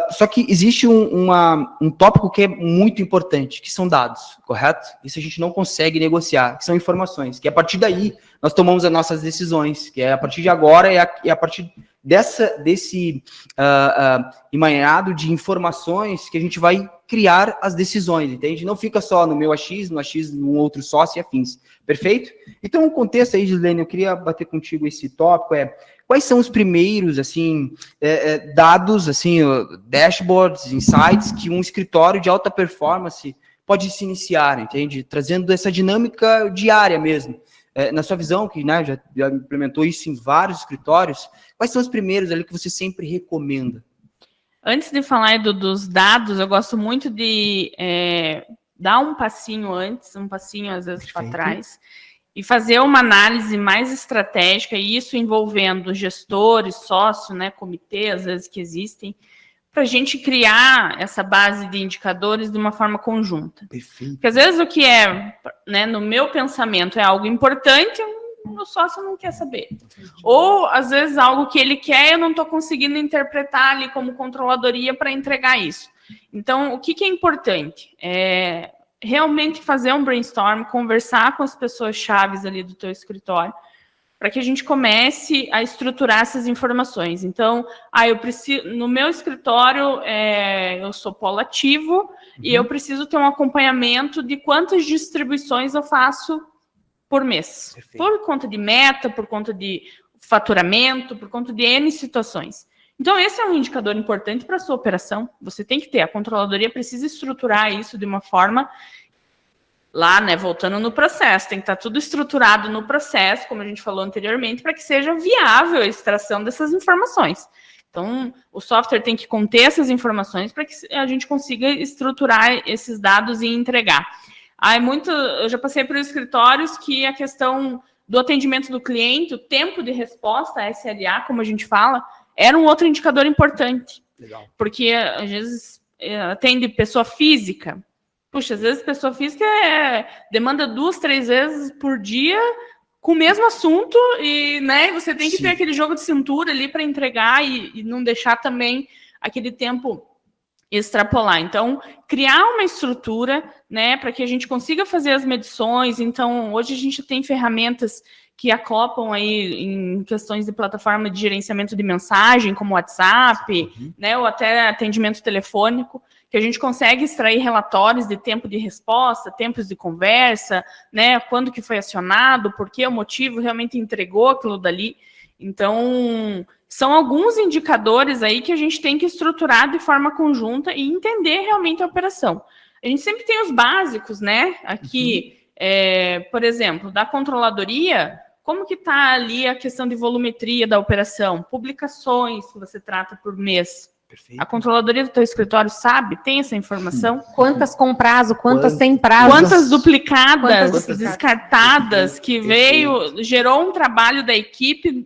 Só que existe um tópico que é muito importante, que são dados, correto? Isso a gente não consegue negociar, que são informações, que a partir daí nós tomamos as nossas decisões, que é a partir de agora e a partir desse emaranhado de informações que a gente vai criar as decisões, entende? Não fica só no meu AX, no outro sócio e afins. Perfeito? Então, o contexto aí, Gislene, eu queria bater contigo esse tópico, quais são os primeiros, assim, dados, assim, dashboards, insights, que um escritório de alta performance pode se iniciar, entende? Trazendo essa dinâmica diária mesmo. Na sua visão, que, né, já implementou isso em vários escritórios, quais são os primeiros ali que você sempre recomenda? Antes de falar dos dados, eu gosto muito de dar um passinho antes, um passinho às vezes para trás, e fazer uma análise mais estratégica, e isso envolvendo gestores, sócios, né, comitê, às vezes que existem, para a gente criar essa base de indicadores de uma forma conjunta. Perfeito. Porque às vezes o que é, né, no meu pensamento, é algo importante, o meu sócio não quer saber. Ou, às vezes, algo que ele quer, eu não estou conseguindo interpretar ali como controladoria para entregar isso. Então, o que é importante? É realmente fazer um brainstorm, conversar com as pessoas chaves ali do teu escritório, para que a gente comece a estruturar essas informações. Então, eu preciso, no meu escritório, eu sou polo ativo e eu preciso ter um acompanhamento de quantas distribuições eu faço por mês. Perfeito. Por conta de meta, por conta de faturamento, por conta de N situações. Então, esse é um indicador importante para a sua operação. Você tem que ter, a controladoria precisa estruturar isso de uma forma... Lá, né, voltando no processo, tem que estar tudo estruturado no processo, como a gente falou anteriormente, para que seja viável a extração dessas informações. Então, o software tem que conter essas informações para que a gente consiga estruturar esses dados e entregar. Eu já passei por escritórios que a questão do atendimento do cliente, o tempo de resposta, a SLA, como a gente fala, era um outro indicador importante. Legal. Porque, às vezes, atende pessoa física. Puxa, às vezes pessoa física demanda 2, 3 vezes por dia com o mesmo assunto e, né, você tem que ter aquele jogo de cintura ali para entregar e não deixar também aquele tempo extrapolar. Então, criar uma estrutura, né, para que a gente consiga fazer as medições. Então, hoje a gente tem ferramentas que acoplam aí em questões de plataforma de gerenciamento de mensagem, como WhatsApp, né, ou até atendimento telefônico, que a gente consegue extrair relatórios de tempo de resposta, tempos de conversa, né, quando que foi acionado, por que o motivo realmente entregou aquilo dali. Então, são alguns indicadores aí que a gente tem que estruturar de forma conjunta e entender realmente a operação. A gente sempre tem os básicos, né? Aqui, por exemplo, da controladoria, como que está ali a questão de volumetria da operação? Publicações que você trata por mês. Perfeito. A controladoria do teu escritório sabe? Tem essa informação? Quantas com prazo, quantas sem prazo? Quantas duplicadas, descartadas, que gerou um trabalho da equipe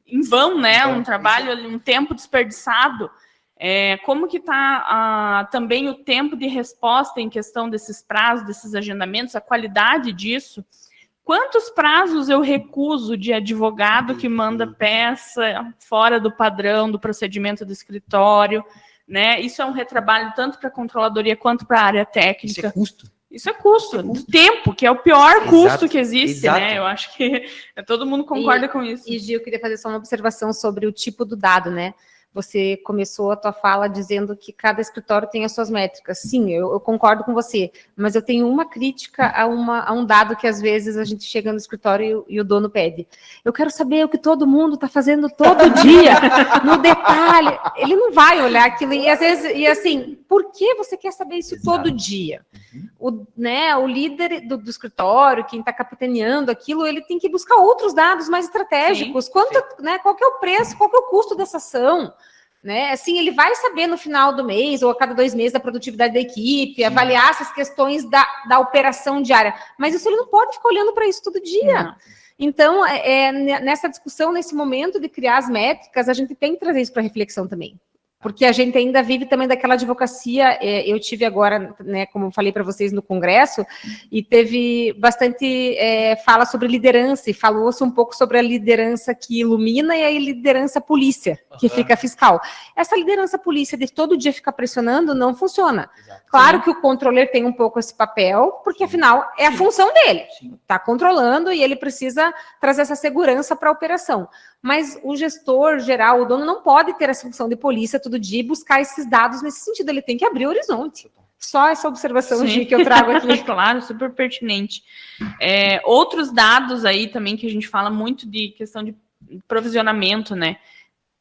em vão, né? Um trabalho, um tempo desperdiçado. Como que está também o tempo de resposta em questão desses prazos, desses agendamentos, a qualidade disso? Quantos prazos eu recuso de advogado que manda peça fora do padrão, do procedimento do escritório, né? Isso é um retrabalho tanto para a controladoria quanto para a área técnica. Isso é custo. Isso é custo. Do tempo, que é o pior custo que existe, né? Eu acho que todo mundo concorda com isso. E, Gil, eu queria fazer só uma observação sobre o tipo do dado, né? Você começou a tua fala dizendo que cada escritório tem as suas métricas. Sim, eu concordo com você, mas eu tenho uma crítica a um dado que às vezes a gente chega no escritório e o dono pede. Eu quero saber o que todo mundo está fazendo todo dia, no detalhe. Ele não vai olhar aquilo e às vezes, e assim, por que você quer saber isso todo dia? O líder do escritório, quem está capitaneando aquilo, ele tem que buscar outros dados mais estratégicos. Qual que é o preço, qual que é o custo dessa ação? Né? Assim, ele vai saber no final do mês ou a cada 2 meses a produtividade da equipe, avaliar essas questões da operação diária. Mas isso ele não pode ficar olhando para isso todo dia. Não. Então, nessa discussão, nesse momento de criar as métricas, a gente tem que trazer isso para reflexão também. Porque a gente ainda vive também daquela advocacia. Eu tive agora, né, como eu falei para vocês no congresso, e teve bastante fala sobre liderança, e falou-se um pouco sobre a liderança que ilumina e a liderança polícia, que fica fiscal. Essa liderança polícia de todo dia ficar pressionando não funciona. Exato. Claro que o controller tem um pouco esse papel, porque afinal é a função dele. Está controlando e ele precisa trazer essa segurança para a operação. Mas o gestor geral, o dono, não pode ter essa função de polícia todo dia e buscar esses dados nesse sentido. Ele tem que abrir o horizonte. Só essa observação que eu trago aqui. Claro, super pertinente. Outros dados aí também que a gente fala muito de questão de provisionamento, né?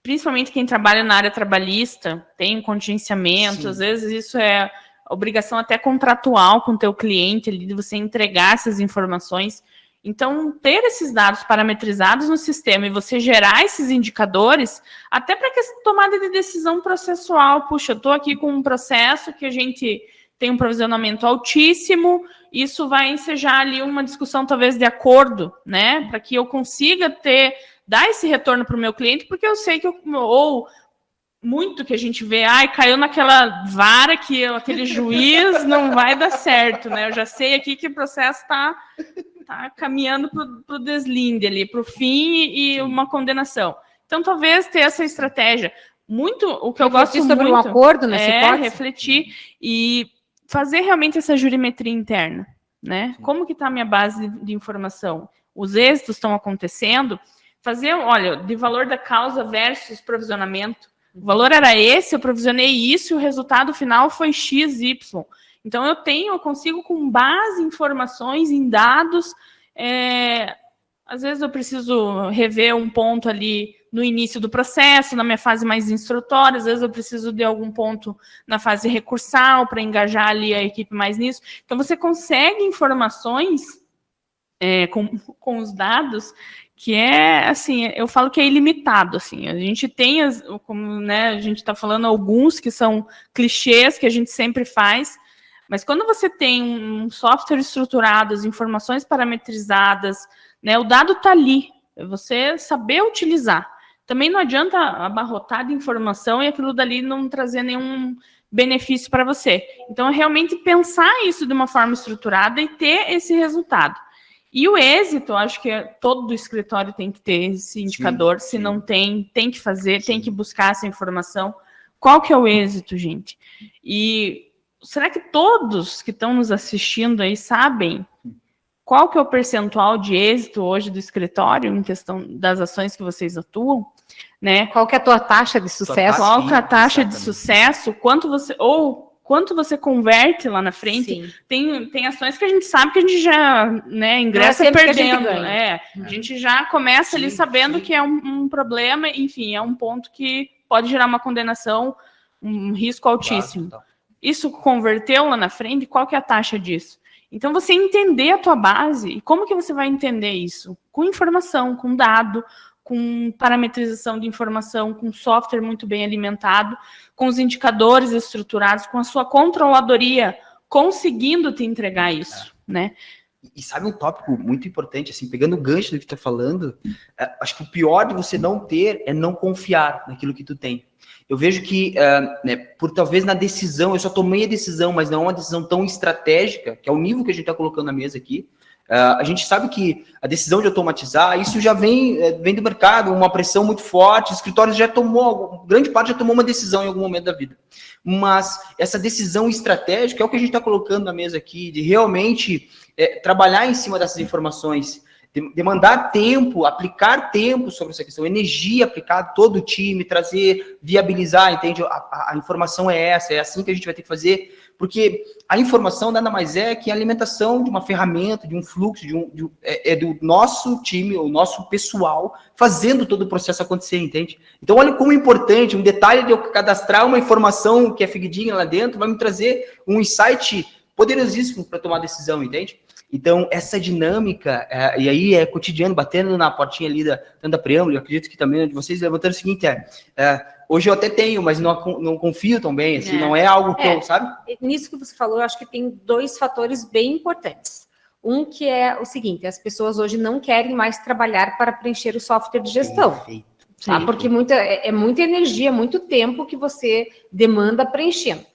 Principalmente quem trabalha na área trabalhista, tem um contingenciamento, às vezes isso é obrigação até contratual com o teu cliente, ali, de você entregar essas informações. Então, ter esses dados parametrizados no sistema e você gerar esses indicadores, até para que essa tomada de decisão processual, puxa, eu estou aqui com um processo que a gente tem um provisionamento altíssimo, isso vai ensejar ali uma discussão talvez de acordo, né, para que eu consiga dar esse retorno para o meu cliente, porque eu sei que muito que a gente vê, caiu naquela vara que aquele juiz não vai dar certo, né? Eu já sei aqui que o processo está tá caminhando para o deslinde ali, para o fim e uma condenação. Então, talvez ter essa estratégia. Muito, o que eu gosto muito... sobre um acordo nessa hipótese? Refletir e fazer realmente essa jurimetria interna, né? Como que está a minha base de informação? Os êxitos estão acontecendo? Fazer, olha, de valor da causa versus provisionamento. O valor era esse, eu provisionei isso, e o resultado final foi X, Y. Então, eu consigo, com base em informações, em dados, às vezes eu preciso rever um ponto ali no início do processo, na minha fase mais instrutória, às vezes eu preciso de algum ponto na fase recursal para engajar ali a equipe mais nisso. Então, você consegue informações com os dados que assim, eu falo que é ilimitado, assim, a gente tem, como, né, a gente está falando alguns que são clichês que a gente sempre faz, mas quando você tem um software estruturado, as informações parametrizadas, né, o dado está ali, é você saber utilizar. Também não adianta abarrotar de informação e aquilo dali não trazer nenhum benefício para você. Então, é realmente pensar isso de uma forma estruturada e ter esse resultado. E o êxito, acho que todo escritório tem que ter esse indicador. Se não tem que fazer, tem que buscar essa informação. Qual que é o êxito, gente? E será que todos que estão nos assistindo aí sabem qual que é o percentual de êxito hoje do escritório em questão das ações que vocês atuam? Né? Qual que é a tua taxa de sucesso? Qual que é a taxa de sucesso? Quanto você converte lá na frente? Tem ações que a gente sabe que a gente já, né, ingressa perdendo. A gente já começa ali sabendo que é um problema, enfim, é um ponto que pode gerar uma condenação, um risco altíssimo. Claro, isso converteu lá na frente, qual que é a taxa disso? Então, você entender a tua base, e como que você vai entender isso? Com informação, com dado, com parametrização de informação, com software muito bem alimentado, com os indicadores estruturados, com a sua controladoria conseguindo te entregar isso, né? E sabe um tópico muito importante, assim, pegando o gancho do que tu tá falando, acho que o pior de você não ter é não confiar naquilo que tu tem. Eu vejo que, né, por talvez na decisão, eu só tomei a decisão, mas não é uma decisão tão estratégica, que é o nível que a gente está colocando na mesa aqui. A gente sabe que a decisão de automatizar, isso já vem do mercado, uma pressão muito forte, os escritórios grande parte já tomou uma decisão em algum momento da vida. Mas essa decisão estratégica é o que a gente está colocando na mesa aqui, de realmente trabalhar em cima dessas informações, demandar tempo, aplicar tempo sobre essa questão, energia aplicada, todo o time, trazer, viabilizar, entende? A informação é assim que a gente vai ter que fazer, porque a informação nada mais é que a alimentação de uma ferramenta, de um fluxo, do nosso time, o nosso pessoal, fazendo todo o processo acontecer, entende? Então, olha como é importante, um detalhe de eu cadastrar uma informação que é figuidinha lá dentro, vai me trazer um insight poderosíssimo para tomar decisão, entende? Então, essa dinâmica, e aí é cotidiano, batendo na portinha ali da preâmbulo, eu acredito que também de vocês levantando o seguinte, hoje eu até tenho, mas não confio tão bem, assim, não é algo que eu, sabe? Nisso que você falou, eu acho que tem dois fatores bem importantes. Um que é o seguinte, as pessoas hoje não querem mais trabalhar para preencher o software de gestão. Perfeito. Tá? Porque é muita energia, muito tempo que você demanda preenchendo.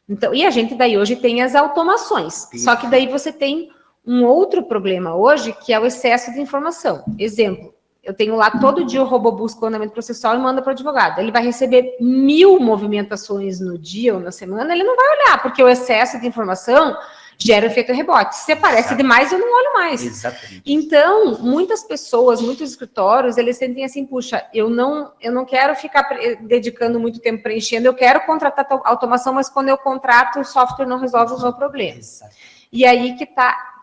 Então, e a gente daí hoje tem as automações, só que daí você tem um outro problema hoje, que é o excesso de informação. Exemplo, eu tenho lá todo dia o robô busca o andamento processual e manda para o advogado. Ele vai receber 1000 movimentações no dia ou na semana, ele não vai olhar, porque o excesso de informação gera efeito rebote. Se aparece demais, eu não olho mais. Exatamente. Então, muitas pessoas, muitos escritórios, eles sentem assim, puxa, eu não quero ficar dedicando muito tempo preenchendo, eu quero contratar automação, mas quando eu contrato, o software não resolve o meu problema. Exatamente. E aí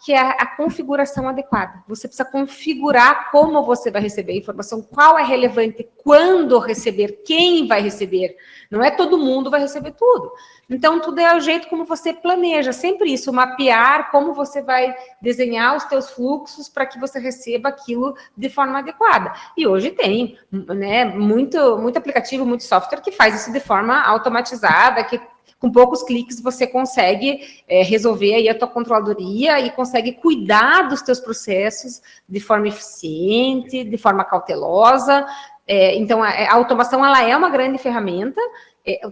que é a configuração adequada. Você precisa configurar como você vai receber a informação, qual é relevante, quando receber, quem vai receber. Não é todo mundo vai receber tudo. Então, tudo é o jeito como você planeja. Sempre isso, mapear como você vai desenhar os teus fluxos para que você receba aquilo de forma adequada. E hoje tem, né, muito aplicativo, muito software que faz isso de forma automatizada, que com poucos cliques você consegue resolver aí a tua controladoria e consegue cuidar dos teus processos de forma eficiente, de forma cautelosa. Então, a automação ela é uma grande ferramenta,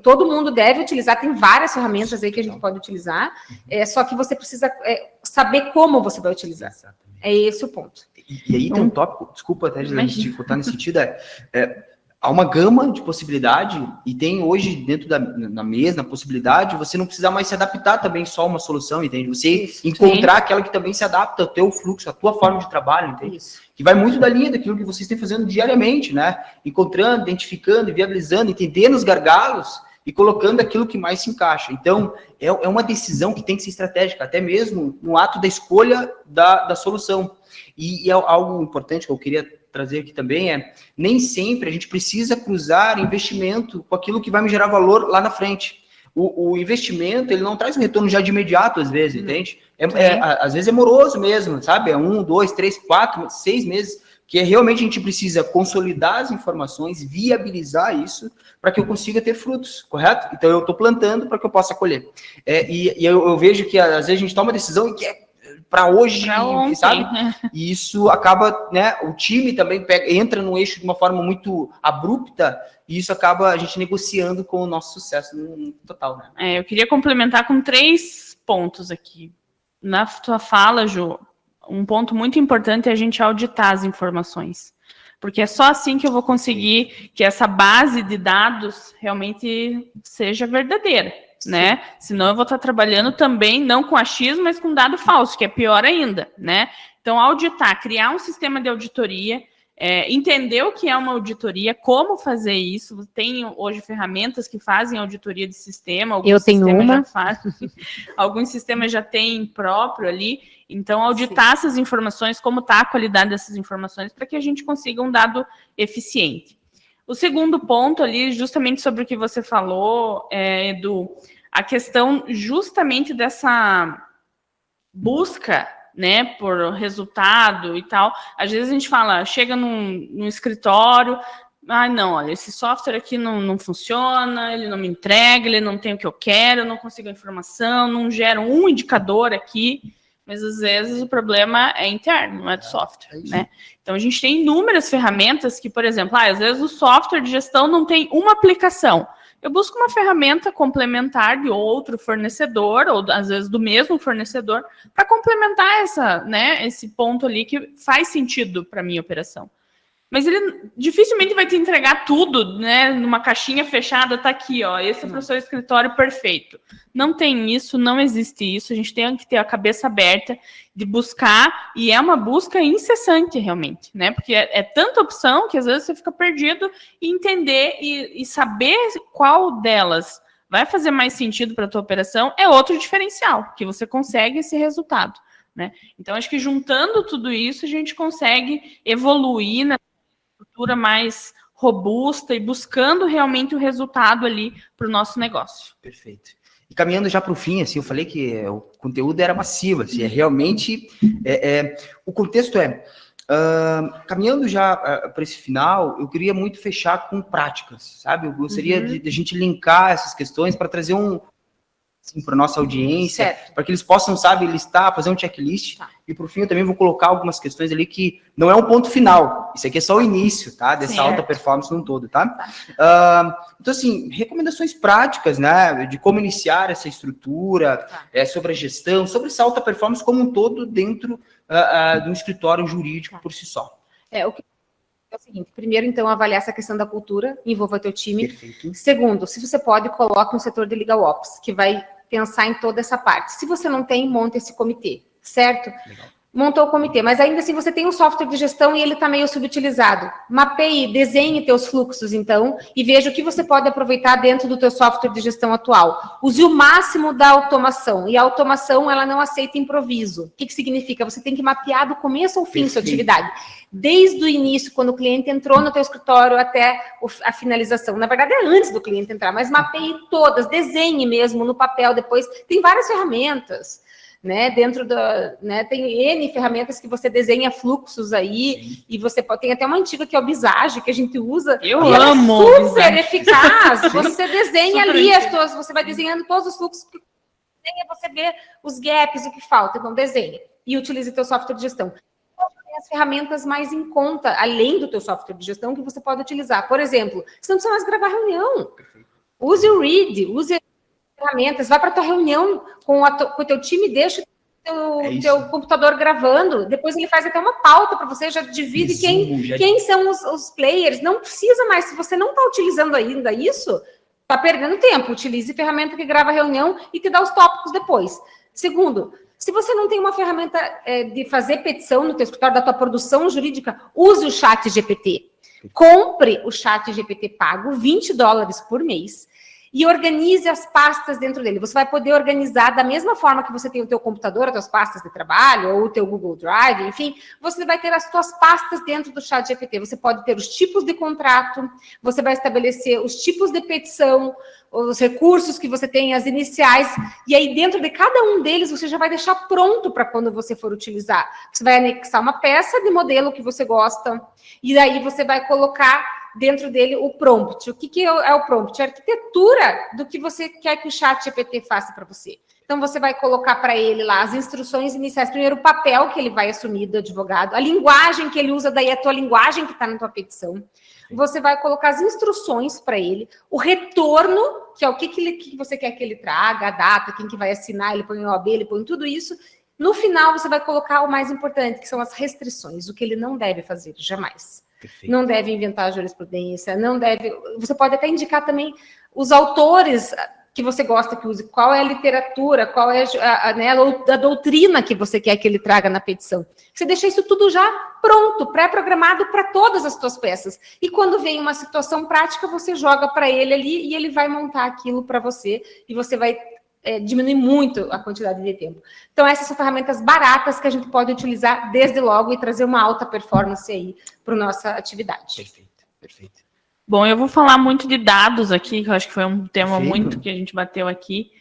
todo mundo deve utilizar, tem várias ferramentas aí que a gente pode utilizar, só que você precisa saber como você vai utilizar. É esse o ponto. E aí tem um tópico, desculpa até de botar nesse sentido, há uma gama de possibilidade e tem hoje dentro na mesma possibilidade, você não precisa mais se adaptar também só a uma solução, entende? Você encontrar aquela que também se adapta ao teu fluxo, à tua forma de trabalho, entende? Isso. Que vai muito da linha daquilo que vocês têm fazendo diariamente, né? Encontrando, identificando, viabilizando, entendendo os gargalos e colocando aquilo que mais se encaixa. Então, é uma decisão que tem que ser estratégica, até mesmo no ato da escolha da solução. E algo importante que eu queria trazer aqui também nem sempre a gente precisa cruzar investimento com aquilo que vai me gerar valor lá na frente. O investimento, ele não traz um retorno já de imediato, às vezes, entende? Às vezes é moroso mesmo, sabe? 1, 2, 3, 4, 6 meses, que realmente a gente precisa consolidar as informações, viabilizar isso, para que eu consiga ter frutos, correto? Então, eu estou plantando para que eu possa colher. E eu vejo que, às vezes, a gente toma decisão e quer para hoje, sabe? E isso acaba, né? O time também entra no eixo de uma forma muito abrupta e isso acaba a gente negociando com o nosso sucesso no total, né? Eu queria complementar com 3 pontos aqui. Na tua fala, Ju, um ponto muito importante é a gente auditar as informações. Porque é só assim que eu vou conseguir que essa base de dados realmente seja verdadeira. Né? Senão eu vou estar trabalhando também, não com achismo, mas com dado falso, que é pior ainda, né? Então, auditar, criar um sistema de auditoria, entender o que é uma auditoria, como fazer isso. Tem hoje ferramentas que fazem auditoria de sistema. Eu tenho uma. Alguns sistemas já têm próprio ali. Então, auditar essas informações, como está a qualidade dessas informações, para que a gente consiga um dado eficiente. O segundo ponto ali, justamente sobre o que você falou, Edu, a questão justamente dessa busca, né, por resultado e tal. Às vezes a gente fala, chega num escritório, não, olha, esse software aqui não funciona, ele não me entrega, ele não tem o que eu quero, eu não consigo a informação, não gera um indicador aqui. Mas, às vezes, o problema é interno, não é do software, né? Então, a gente tem inúmeras ferramentas que, por exemplo, às vezes o software de gestão não tem uma aplicação. Eu busco uma ferramenta complementar de outro fornecedor, ou, às vezes, do mesmo fornecedor, para complementar esse ponto ali que faz sentido para a minha operação. Mas ele dificilmente vai te entregar tudo, né, numa caixinha fechada, tá aqui, ó, esse é o seu escritório perfeito. Não tem isso, não existe isso, a gente tem que ter a cabeça aberta de buscar, e é uma busca incessante, realmente, né, porque é tanta opção que às vezes você fica perdido e entender e saber qual delas vai fazer mais sentido para a tua operação é outro diferencial, que você consegue esse resultado, né. Então, acho que juntando tudo isso, a gente consegue evoluir na estrutura mais robusta e buscando realmente o resultado ali para o nosso negócio. Perfeito. E caminhando já para o fim, assim, eu falei que o conteúdo era massivo, assim, realmente, o contexto caminhando já para esse final, eu queria muito fechar com práticas, sabe? Eu gostaria de a gente linkar essas questões para trazer assim, para a nossa audiência, para que eles possam, sabe, listar, fazer um checklist. E, por fim, eu também vou colocar algumas questões ali que não é um ponto final. Isso aqui é só o início, tá? Dessa alta performance no todo, tá? Então, assim, recomendações práticas, né? De como iniciar essa estrutura, sobre a gestão, sobre essa alta performance como um todo dentro do escritório jurídico por si só. O que é o seguinte, primeiro, então, avaliar essa questão da cultura, envolva teu time. Perfeito. Segundo, se você pode, coloque um setor de Legal Ops, que vai pensar em toda essa parte. Se você não tem, monte esse comitê, certo? Legal. Montou o comitê, mas ainda assim você tem um software de gestão e ele está meio subutilizado. Mapeie, desenhe teus fluxos, então, e veja o que você pode aproveitar dentro do teu software de gestão atual. Use o máximo da automação, e a automação, ela não aceita improviso. O que significa? Você tem que mapear do começo ao fim sua atividade. Desde o início, quando o cliente entrou no teu escritório até a finalização. Na verdade, é antes do cliente entrar, mas mapeie todas, desenhe mesmo no papel depois. Tem várias ferramentas. Né, dentro da, né, tem N ferramentas que você desenha fluxos aí. Sim. E você pode, tem até uma antiga que é o Visage, que a gente usa. Eu amo. É super eficaz. Você desenha ali você vai desenhando todos os fluxos que você vê os gaps, o que falta. Então, desenha e utilize teu software de gestão. Tem as ferramentas mais em conta, além do teu software de gestão, que você pode utilizar. Por exemplo, você não precisa mais gravar reunião. Use o Read, use ferramentas, vai para a tua reunião com o teu time, deixa teu computador gravando, depois ele faz até uma pauta para você, já divide quem são os players. Não precisa mais, se você não está utilizando ainda isso, está perdendo tempo. Utilize ferramenta que grava reunião e que dá os tópicos depois. Segundo, se você não tem uma ferramenta de fazer petição no teu escritório da tua produção jurídica, use o ChatGPT. Compre o ChatGPT pago, $20 por mês, e organize as pastas dentro dele. Você vai poder organizar da mesma forma que você tem o teu computador, as tuas pastas de trabalho, ou o teu Google Drive, enfim, você vai ter as tuas pastas dentro do ChatGPT. Você pode ter os tipos de contrato, você vai estabelecer os tipos de petição, os recursos que você tem, as iniciais, e aí dentro de cada um deles você já vai deixar pronto para quando você for utilizar. Você vai anexar uma peça de modelo que você gosta, e daí você vai colocar dentro dele o prompt. O que é o prompt? A arquitetura do que você quer que o ChatGPT faça para você. Então, você vai colocar para ele lá as instruções iniciais. Primeiro, o papel que ele vai assumir do advogado, a linguagem que ele usa, daí a tua linguagem que está na tua petição. Você vai colocar as instruções para ele, o retorno, que é o que você quer que ele traga, a data, quem que vai assinar, ele põe o OAB, ele põe tudo isso. No final, você vai colocar o mais importante, que são as restrições, o que ele não deve fazer, jamais. Perfeito. Não deve inventar jurisprudência, não deve... Você pode até indicar também os autores que você gosta que use, qual é a literatura, qual é a doutrina que você quer que ele traga na petição. Você deixa isso tudo já pronto, pré-programado para todas as suas peças. E quando vem uma situação prática, você joga para ele ali e ele vai montar aquilo para você e você vai diminuir muito a quantidade de tempo. Então, essas são ferramentas baratas que a gente pode utilizar desde logo e trazer uma alta performance aí para a nossa atividade. Perfeito, perfeito. Bom, eu vou falar muito de dados aqui, que eu acho que foi um tema muito que a gente bateu aqui.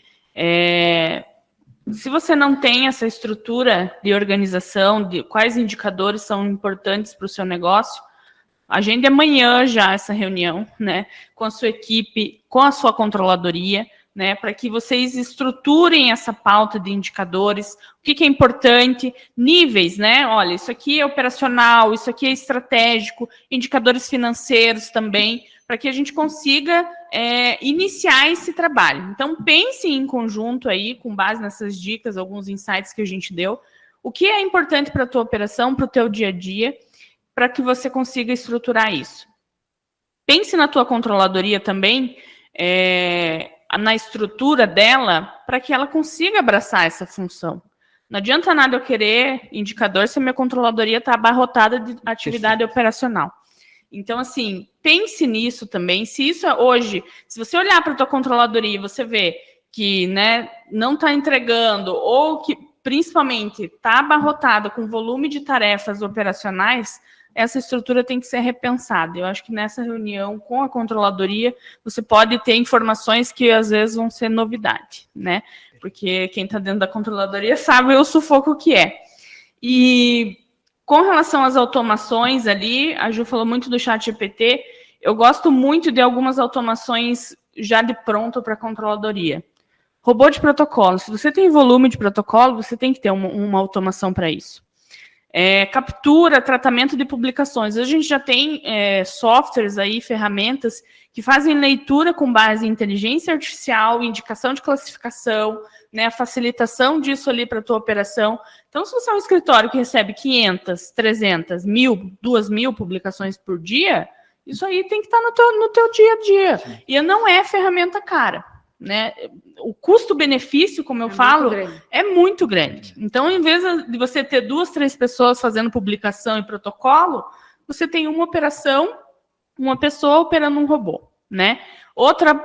Se você não tem essa estrutura de organização, de quais indicadores são importantes para o seu negócio, agende amanhã já essa reunião, né, com a sua equipe, com a sua controladoria, né, para que vocês estruturem essa pauta de indicadores, o que é importante, níveis, né, olha, isso aqui é operacional, isso aqui é estratégico, indicadores financeiros também, para que a gente consiga iniciar esse trabalho. Então, pense em conjunto aí, com base nessas dicas, alguns insights que a gente deu, o que é importante para a tua operação, para o teu dia a dia, para que você consiga estruturar isso. Pense na tua controladoria também, na estrutura dela, para que ela consiga abraçar essa função. Não adianta nada eu querer indicador se a minha controladoria está abarrotada de atividade operacional. Então, assim, pense nisso também. Se isso hoje, se você olhar para a tua controladoria e você vê que, né, não está entregando ou que, principalmente, está abarrotada com volume de tarefas operacionais, essa estrutura tem que ser repensada. Eu acho que nessa reunião com a controladoria, você pode ter informações que às vezes vão ser novidade, né? Porque quem está dentro da controladoria sabe o sufoco que é. E com relação às automações ali, a Ju falou muito do ChatGPT, eu gosto muito de algumas automações já de pronto para a controladoria. Robô de protocolo. Se você tem volume de protocolo, você tem que ter uma automação para isso. Captura, tratamento de publicações. A gente já tem softwares aí, ferramentas que fazem leitura com base em inteligência artificial, indicação de classificação, né, a facilitação disso ali para a tua operação. Então, se você é um escritório que recebe 500, 300, 1.000, 2.000 publicações por dia, isso aí tem que estar no teu dia a dia. Sim. E não é ferramenta cara. Né? O custo-benefício, como eu falo, é muito grande. Então, em vez de você ter 2, 3 pessoas fazendo publicação e protocolo, você tem uma operação, uma pessoa operando um robô, né? Outra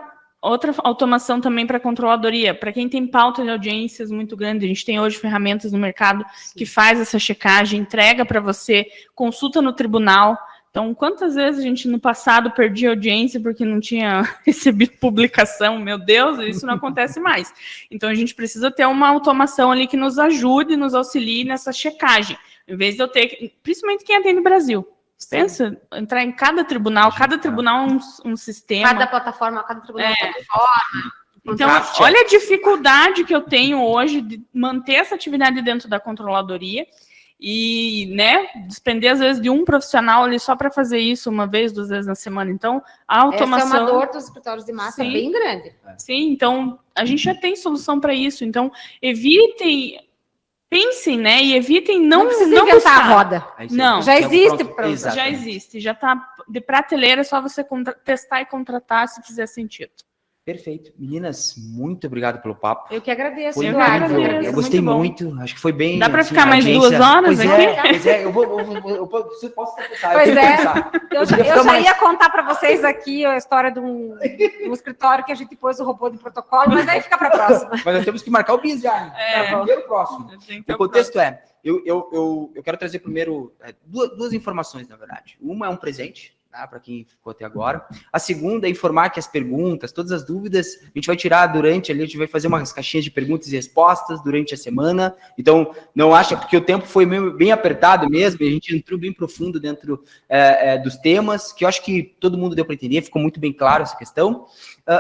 automação também para a controladoria, para quem tem pauta de audiências muito grande, a gente tem hoje ferramentas no mercado que faz essa checagem, entrega para você, consulta no tribunal. Então, quantas vezes a gente no passado perdia audiência porque não tinha recebido publicação? Meu Deus, isso não acontece mais. Então, a gente precisa ter uma automação ali que nos ajude, nos auxilie nessa checagem. Em vez de eu ter, principalmente quem atende no Brasil. Pensa, entrar em cada tribunal um sistema. Cada plataforma, cada tribunal plataforma. Então, olha a dificuldade que eu tenho hoje de manter essa atividade dentro da controladoria. E, né, despender às vezes de um profissional ali só para fazer isso 1 vez, 2 vezes na semana. Então, a automação... Essa é uma dor dos escritórios de massa bem grande. Sim, então, a gente já tem solução para isso. Então, evitem pensem, né? E evitem não precisa não inventar buscar. a roda. Não. Já existe pronto. pra- Exatamente. Já existe, já está de prateleira, é só você testar e contratar se fizer sentido. Perfeito. Meninas, muito obrigado pelo papo. Eu que agradeço, Foi Eduardo. incrível. agradeço, Eu gostei muito muito. Acho que foi bem. Dá para assim, ficar a mais audiência- 2 horas Pois aqui? Pois é, eu posso pensar. Pois eu tenho que é. pensar. Eu queria ficar já mais. ia contar para vocês aqui a história de um escritório que a gente pôs o robô de protocolo, mas aí fica para a próxima. Mas nós temos que marcar o bis já. É. Primeiro próximo. O contexto é, eu quero trazer primeiro duas informações, na verdade. Uma é um presente, tá, para quem ficou até agora. A segunda é informar que as perguntas, todas as dúvidas, a gente vai tirar durante ali, a gente vai fazer umas caixinhas de perguntas e respostas durante a semana. Então, não acha, porque o tempo foi bem apertado mesmo, e a gente entrou bem profundo dentro dos temas, que eu acho que todo mundo deu para entender, ficou muito bem claro essa questão.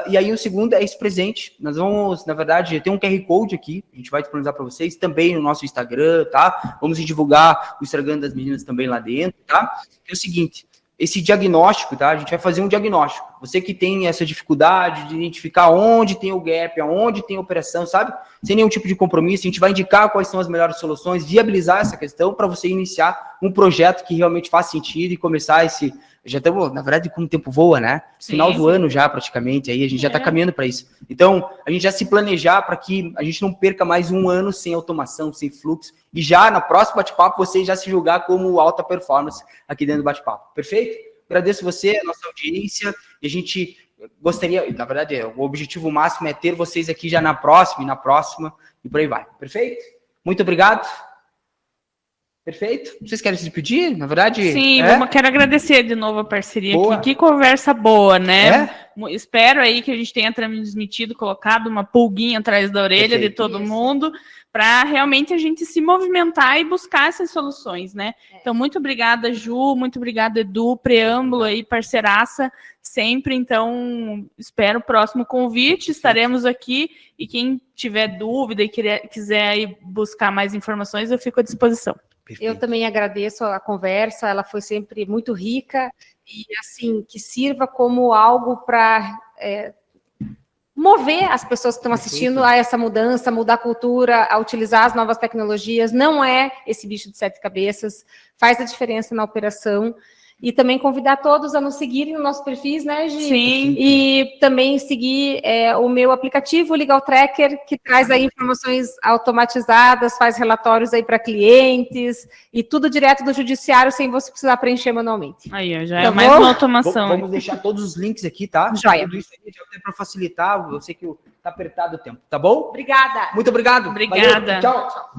E aí o segundo é esse presente. Nós vamos, na verdade, tem um QR Code aqui, a gente vai disponibilizar para vocês, também no nosso Instagram, tá? Vamos divulgar o Instagram das meninas também lá dentro, tá? É o seguinte, esse diagnóstico, tá? A gente vai fazer um diagnóstico. Você que tem essa dificuldade de identificar onde tem o gap, aonde tem a operação, sabe? Sem nenhum tipo de compromisso, a gente vai indicar quais são as melhores soluções, viabilizar essa questão para você iniciar um projeto que realmente faz sentido e começar esse... Já estamos, na verdade, como o tempo voa, né? Final do ano já, praticamente, aí a gente já está caminhando para isso. Então, a gente já se planejar para que a gente não perca mais um ano sem automação, sem fluxo, e já na próxima bate-papo você já se julgar como alta performance aqui dentro do bate-papo. Perfeito? Agradeço você, a nossa audiência, e a gente gostaria, na verdade, o objetivo máximo é ter vocês aqui já na próxima, e por aí vai. Perfeito? Muito obrigado. Perfeito? Vocês querem se despedir? Na verdade... Sim, quero agradecer de novo a parceria Boa. aqui. Que conversa boa, né? Espero aí que a gente tenha transmitido, colocado uma pulguinha atrás da orelha de todo mundo, para realmente a gente se movimentar e buscar essas soluções, né? Então, muito obrigada, Ju, muito obrigada, Edu, Preâmbulo aí, parceiraça, sempre. Então, espero o próximo convite, estaremos aqui, e quem tiver dúvida e quiser aí buscar mais informações, eu fico à disposição. Eu também agradeço a conversa, ela foi sempre muito rica e, assim, que sirva como algo para mover as pessoas que estão assistindo a essa mudança, mudar a cultura, a utilizar as novas tecnologias. Não é esse bicho de 7 cabeças, faz a diferença na operação. E também convidar todos a nos seguirem nos nossos perfis, né, Gi? Sim. E também seguir o meu aplicativo, o Legal Tracker, que traz aí informações automatizadas, faz relatórios aí para clientes, e tudo direto do judiciário, sem você precisar preencher manualmente. Aí, já é mais uma automação. Vamos deixar todos os links aqui, tá? Joia. Tudo isso aí, até para facilitar, eu sei que tá apertado o tempo, tá bom? Obrigada. Muito obrigado. Obrigada. Valeu. Tchau.